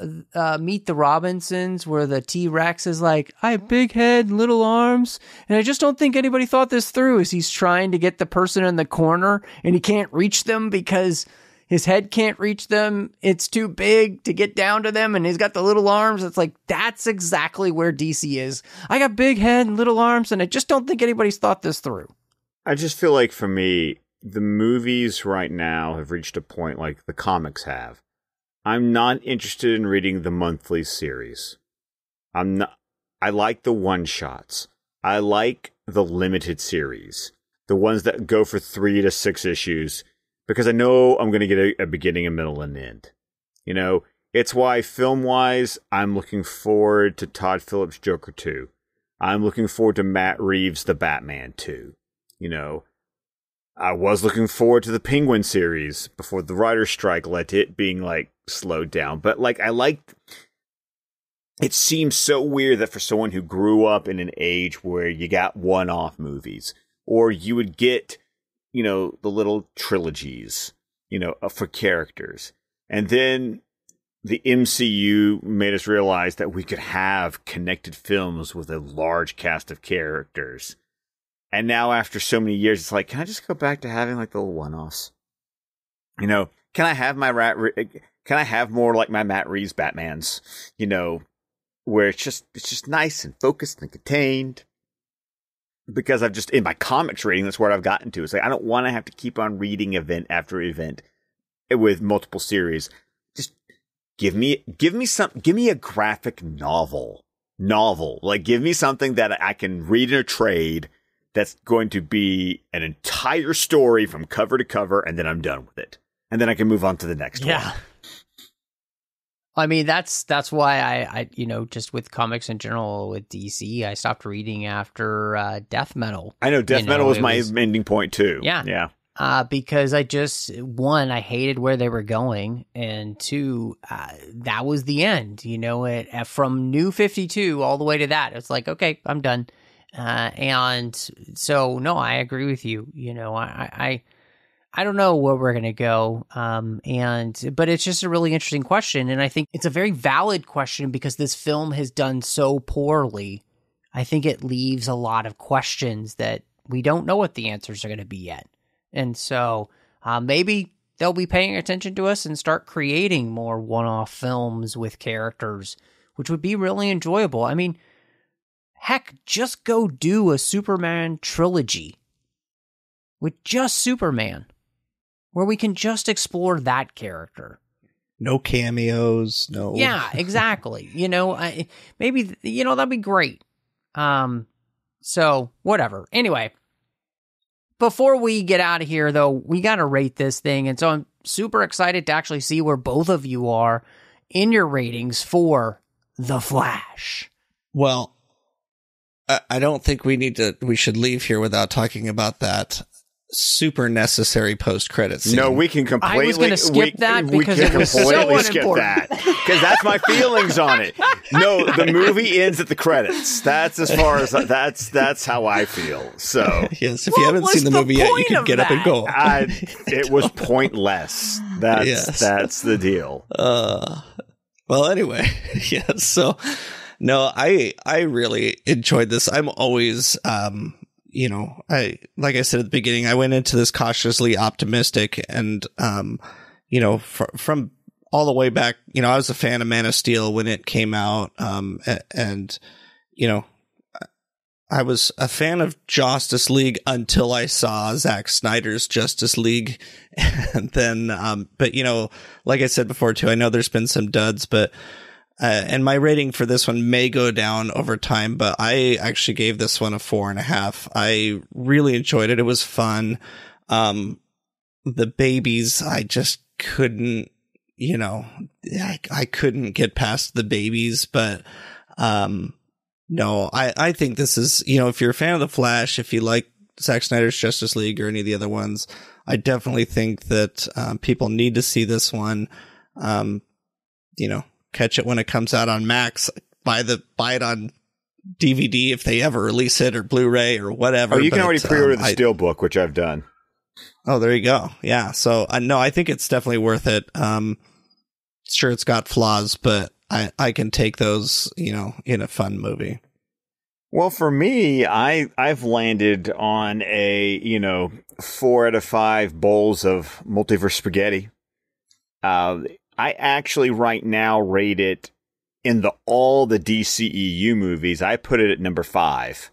Meet the Robinsons, where the T-Rex is like, I have big head, little arms, and I just don't think anybody thought this through as he's trying to get the person in the corner, and he can't reach them because his head can't reach them. It's too big to get down to them, and he's got the little arms. It's like, that's exactly where DC is. I got big head and little arms, and I just don't think anybody's thought this through. I just feel like, for me, the movies right now have reached a point like the comics have. I'm not interested in reading the monthly series. I like the one-shots. I like the limited series. The ones that go for 3 to 6 issues. Because I know I'm going to get a beginning, a middle, and end. It's why, film-wise, I'm looking forward to Todd Phillips' Joker 2. I'm looking forward to Matt Reeves' The Batman 2. I was looking forward to the Penguin series before the writer's strike led to it being, slowed down. But, it seems so weird that for someone who grew up in an age where you got one-off movies, or you would get, the little trilogies, for characters. And then the MCU made us realize that we could have connected films with a large cast of characters. And now, after so many years, it's like, can I just go back to having the little one-offs? Can I have can I have more like my Matt Reeves Batmans? Where it's just nice and focused and contained. Because I've just, in my comics reading, that's where I've gotten to. It's like, I don't want to have to keep on reading event after event with multiple series. Just give me a graphic novel. Give me something that I can read in a trade. That's going to be an entire story from cover to cover, and then I'm done with it. And then I can move on to the next one. I mean, that's why I just with comics in general, with DC, I stopped reading after Death Metal. I know, Death Metal was my ending point, too. Yeah. Because one, I hated where they were going, and two, that was the end. From New 52 all the way to that, it's like, okay, I'm done. And so, no, I agree with you. I don't know where we're going to go. But it's just a really interesting question. And I think it's a very valid question because this film has done so poorly. I think it leaves a lot of questions that we don't know what the answers are going to be yet. And so, maybe they'll be paying attention to us and start creating more one-off films with characters, which would be really enjoyable. I mean, heck, just go do a Superman trilogy with just Superman, where we can just explore that character. No cameos, no. Yeah, exactly. Maybe, that'd be great. So, whatever. Anyway, before we get out of here, though, we got to rate this thing. And so I'm super excited to actually see where both of you are in your ratings for The Flash. Well, I don't think we should leave here without talking about that super necessary post-credit scene. No, we can completely. I was going to skip that because it was so completely skip unimportant. that because that's my feelings on it. No, the movie ends at the credits. That's as far as that's how I feel. So yes, if you haven't seen the movie yet, you can get up and go. It was pointless. That's the deal. Well, anyway, yes. So no, I really enjoyed this. I'm always like I said at the beginning, I went into this cautiously optimistic, and from all the way back, I was a fan of Man of Steel when it came out, and I was a fan of Justice League until I saw Zack Snyder's Justice League, and then but like I said before too, I know there's been some duds, but and my rating for this one may go down over time, but I actually gave this one a 4.5. I really enjoyed it. It was fun. The babies, I just couldn't, I couldn't get past the babies, but, no, I think this is, if you're a fan of The Flash, if you like Zack Snyder's Justice League or any of the other ones, I definitely think that, people need to see this one. Catch it when it comes out on Max, buy it on DVD if they ever release it, or Blu-ray or whatever. Oh, you can already pre-order the Steelbook, which I've done. Oh, there you go. Yeah. So no, I think it's definitely worth it. Sure, it's got flaws, but I can take those, in a fun movie. Well, for me, I've landed on a, 4 out of 5 bowls of multiverse spaghetti. I actually right now rate it in all the DCEU movies. I put it at number 5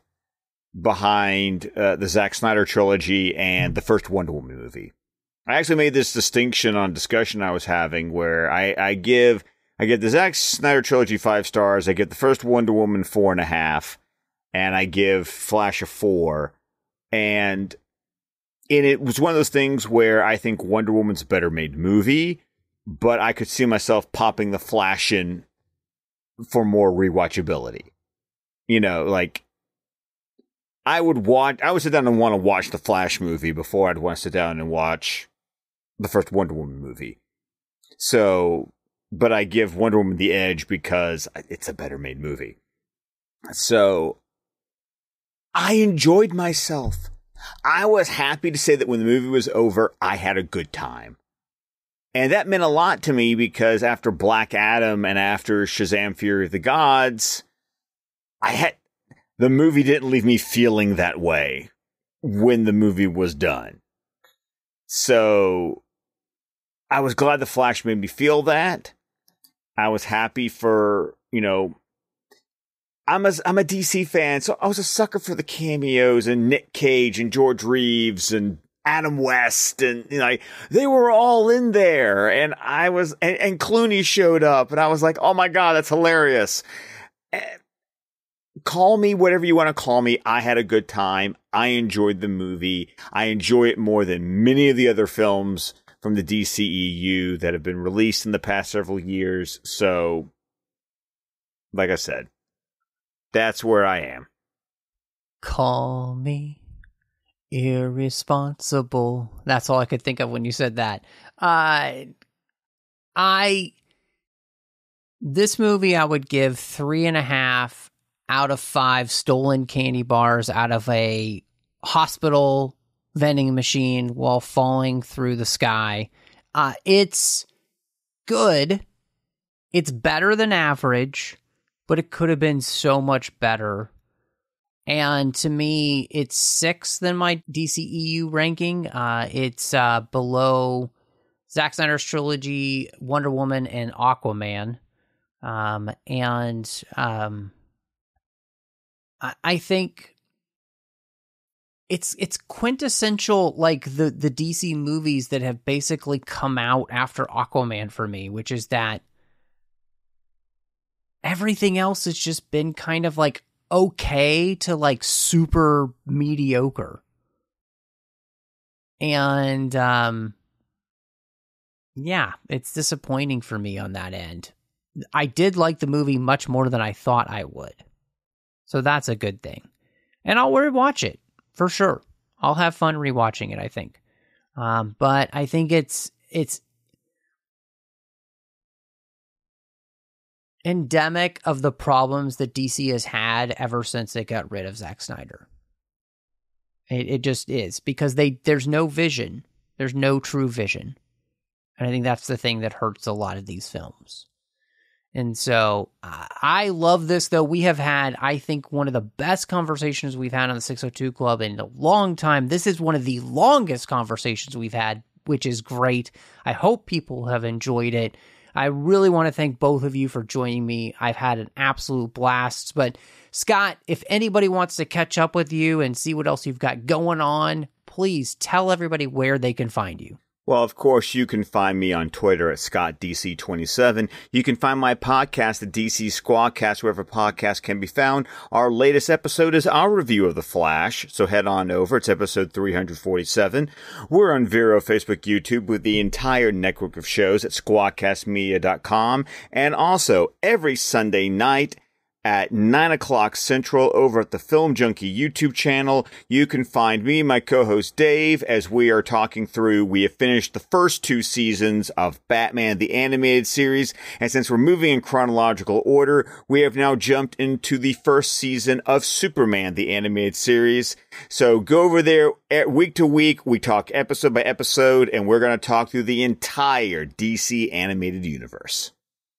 behind the Zack Snyder trilogy and the first Wonder Woman movie. I actually made this distinction on discussion I was having where I give the Zack Snyder trilogy 5 stars. I give the first Wonder Woman 4.5, and I give Flash a 4. And it was one of those things where I think Wonder Woman's a better made movie, but I could see myself popping the Flash in for more rewatchability. I would sit down and want to watch the Flash movie before I'd want to sit down and watch the first Wonder Woman movie. So, but I give Wonder Woman the edge because it's a better made movie. So, I enjoyed myself. I was happy to say that when the movie was over, I had a good time. And that meant a lot to me because after Black Adam and after Shazam! Fury of the Gods, the movie didn't leave me feeling that way when the movie was done. So I was glad The Flash made me feel that. I was happy for, I'm a DC fan, so I was a sucker for the cameos and Nick Cage and George Reeves and Adam West, and they were all in there, and and Clooney showed up, and I was like, oh my God, that's hilarious. Call me whatever you want to call me. I had a good time. I enjoyed the movie. I enjoy it more than many of the other films from the DCEU that have been released in the past several years. So, like I said, that's where I am. Call me irresponsible. That's all I could think of when you said that. This movie I would give 3.5 out of 5 stolen candy bars out of a hospital vending machine while falling through the sky. It's good. It's better than average, but it could have been so much better. And to me, it's 6th in my DCEU ranking. It's below Zack Snyder's trilogy, Wonder Woman, and Aquaman. I think it's quintessential, like the DC movies that have basically come out after Aquaman for me, which is that everything else has just been kind of like okay to like super mediocre. And Yeah, it's disappointing for me on that end. I did like the movie much more than I thought I would. So that's a good thing. And I'll rewatch it, for sure. I'll have fun rewatching it, I think. But I think it's endemic of the problems that DC has had ever since it got rid of Zack Snyder. It just is, because there's no vision. There's no true vision. And I think that's the thing that hurts a lot of these films. And so I love this, though. We have had, I think, one of the best conversations we've had on the 602 Club in a long time. This is one of the longest conversations we've had, which is great. I hope people have enjoyed it. I really want to thank both of you for joining me. I've had an absolute blast. But Scott, if anybody wants to catch up with you and see what else you've got going on, please tell everybody where they can find you. Well, of course, you can find me on Twitter at ScottDC27. You can find my podcast, the DC Squadcast, wherever podcasts can be found. Our latest episode is our review of The Flash, so head on over. It's episode 347. We're on Vero, Facebook, YouTube with the entire network of shows at squadcastmedia.com. And also, every Sunday night, at 9 o'clock Central over at the Film Junkie YouTube channel. You can find me, my co-host Dave, as we are talking through. We have finished the first 2 seasons of Batman the Animated Series, and since we're moving in chronological order, we have now jumped into the first season of Superman the Animated Series. So go over there week to week. We talk episode by episode, and we're going to talk through the entire DC animated universe.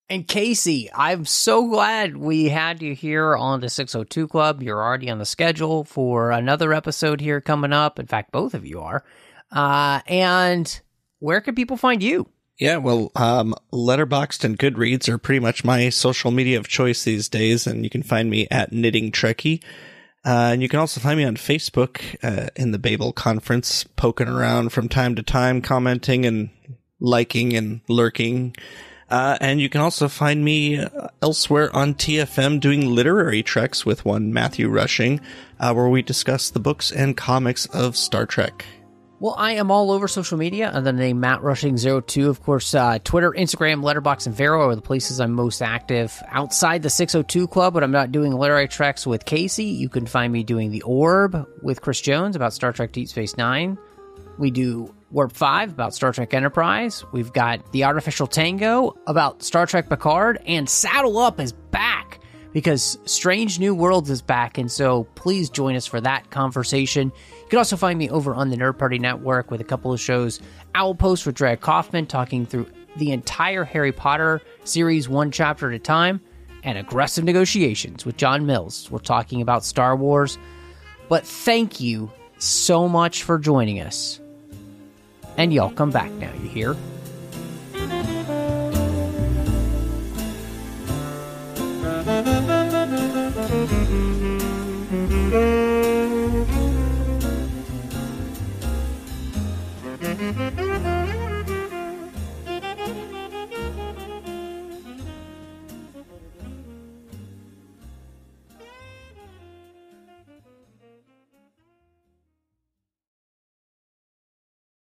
And Casey, I'm so glad we had you here on the 602 Club. You're already on the schedule for another episode here coming up. In fact, both of you are. And where can people find you? Yeah, well, Letterboxd and Goodreads are pretty much my social media of choice these days, and you can find me at Knitting Trekkie. And you can also find me on Facebook in the Babel Conference, poking around from time to time, commenting and liking and lurking. And you can also find me elsewhere on TFM doing literary treks with one Matthew Rushing, where we discuss the books and comics of Star Trek. Well, I am all over social media under the name Matt Rushing02. Of course, Twitter, Instagram, Letterboxd, and Vero are the places I'm most active. Outside the 602 Club, but I'm not doing literary treks with Casey. You can find me doing The Orb with Chris Jones about Star Trek Deep Space Nine. We do Warp 5 about Star Trek Enterprise. We've got The Artificial Tango about Star Trek Picard. And Saddle Up is back because Strange New Worlds is back. And so please join us for that conversation. You can also find me over on the Nerd Party Network with a couple of shows. Owl Post with Drea Kaufman talking through the entire Harry Potter series one chapter at a time. And Aggressive Negotiations with John Mills. We're talking about Star Wars. But thank you so much for joining us. And y'all come back now, you hear?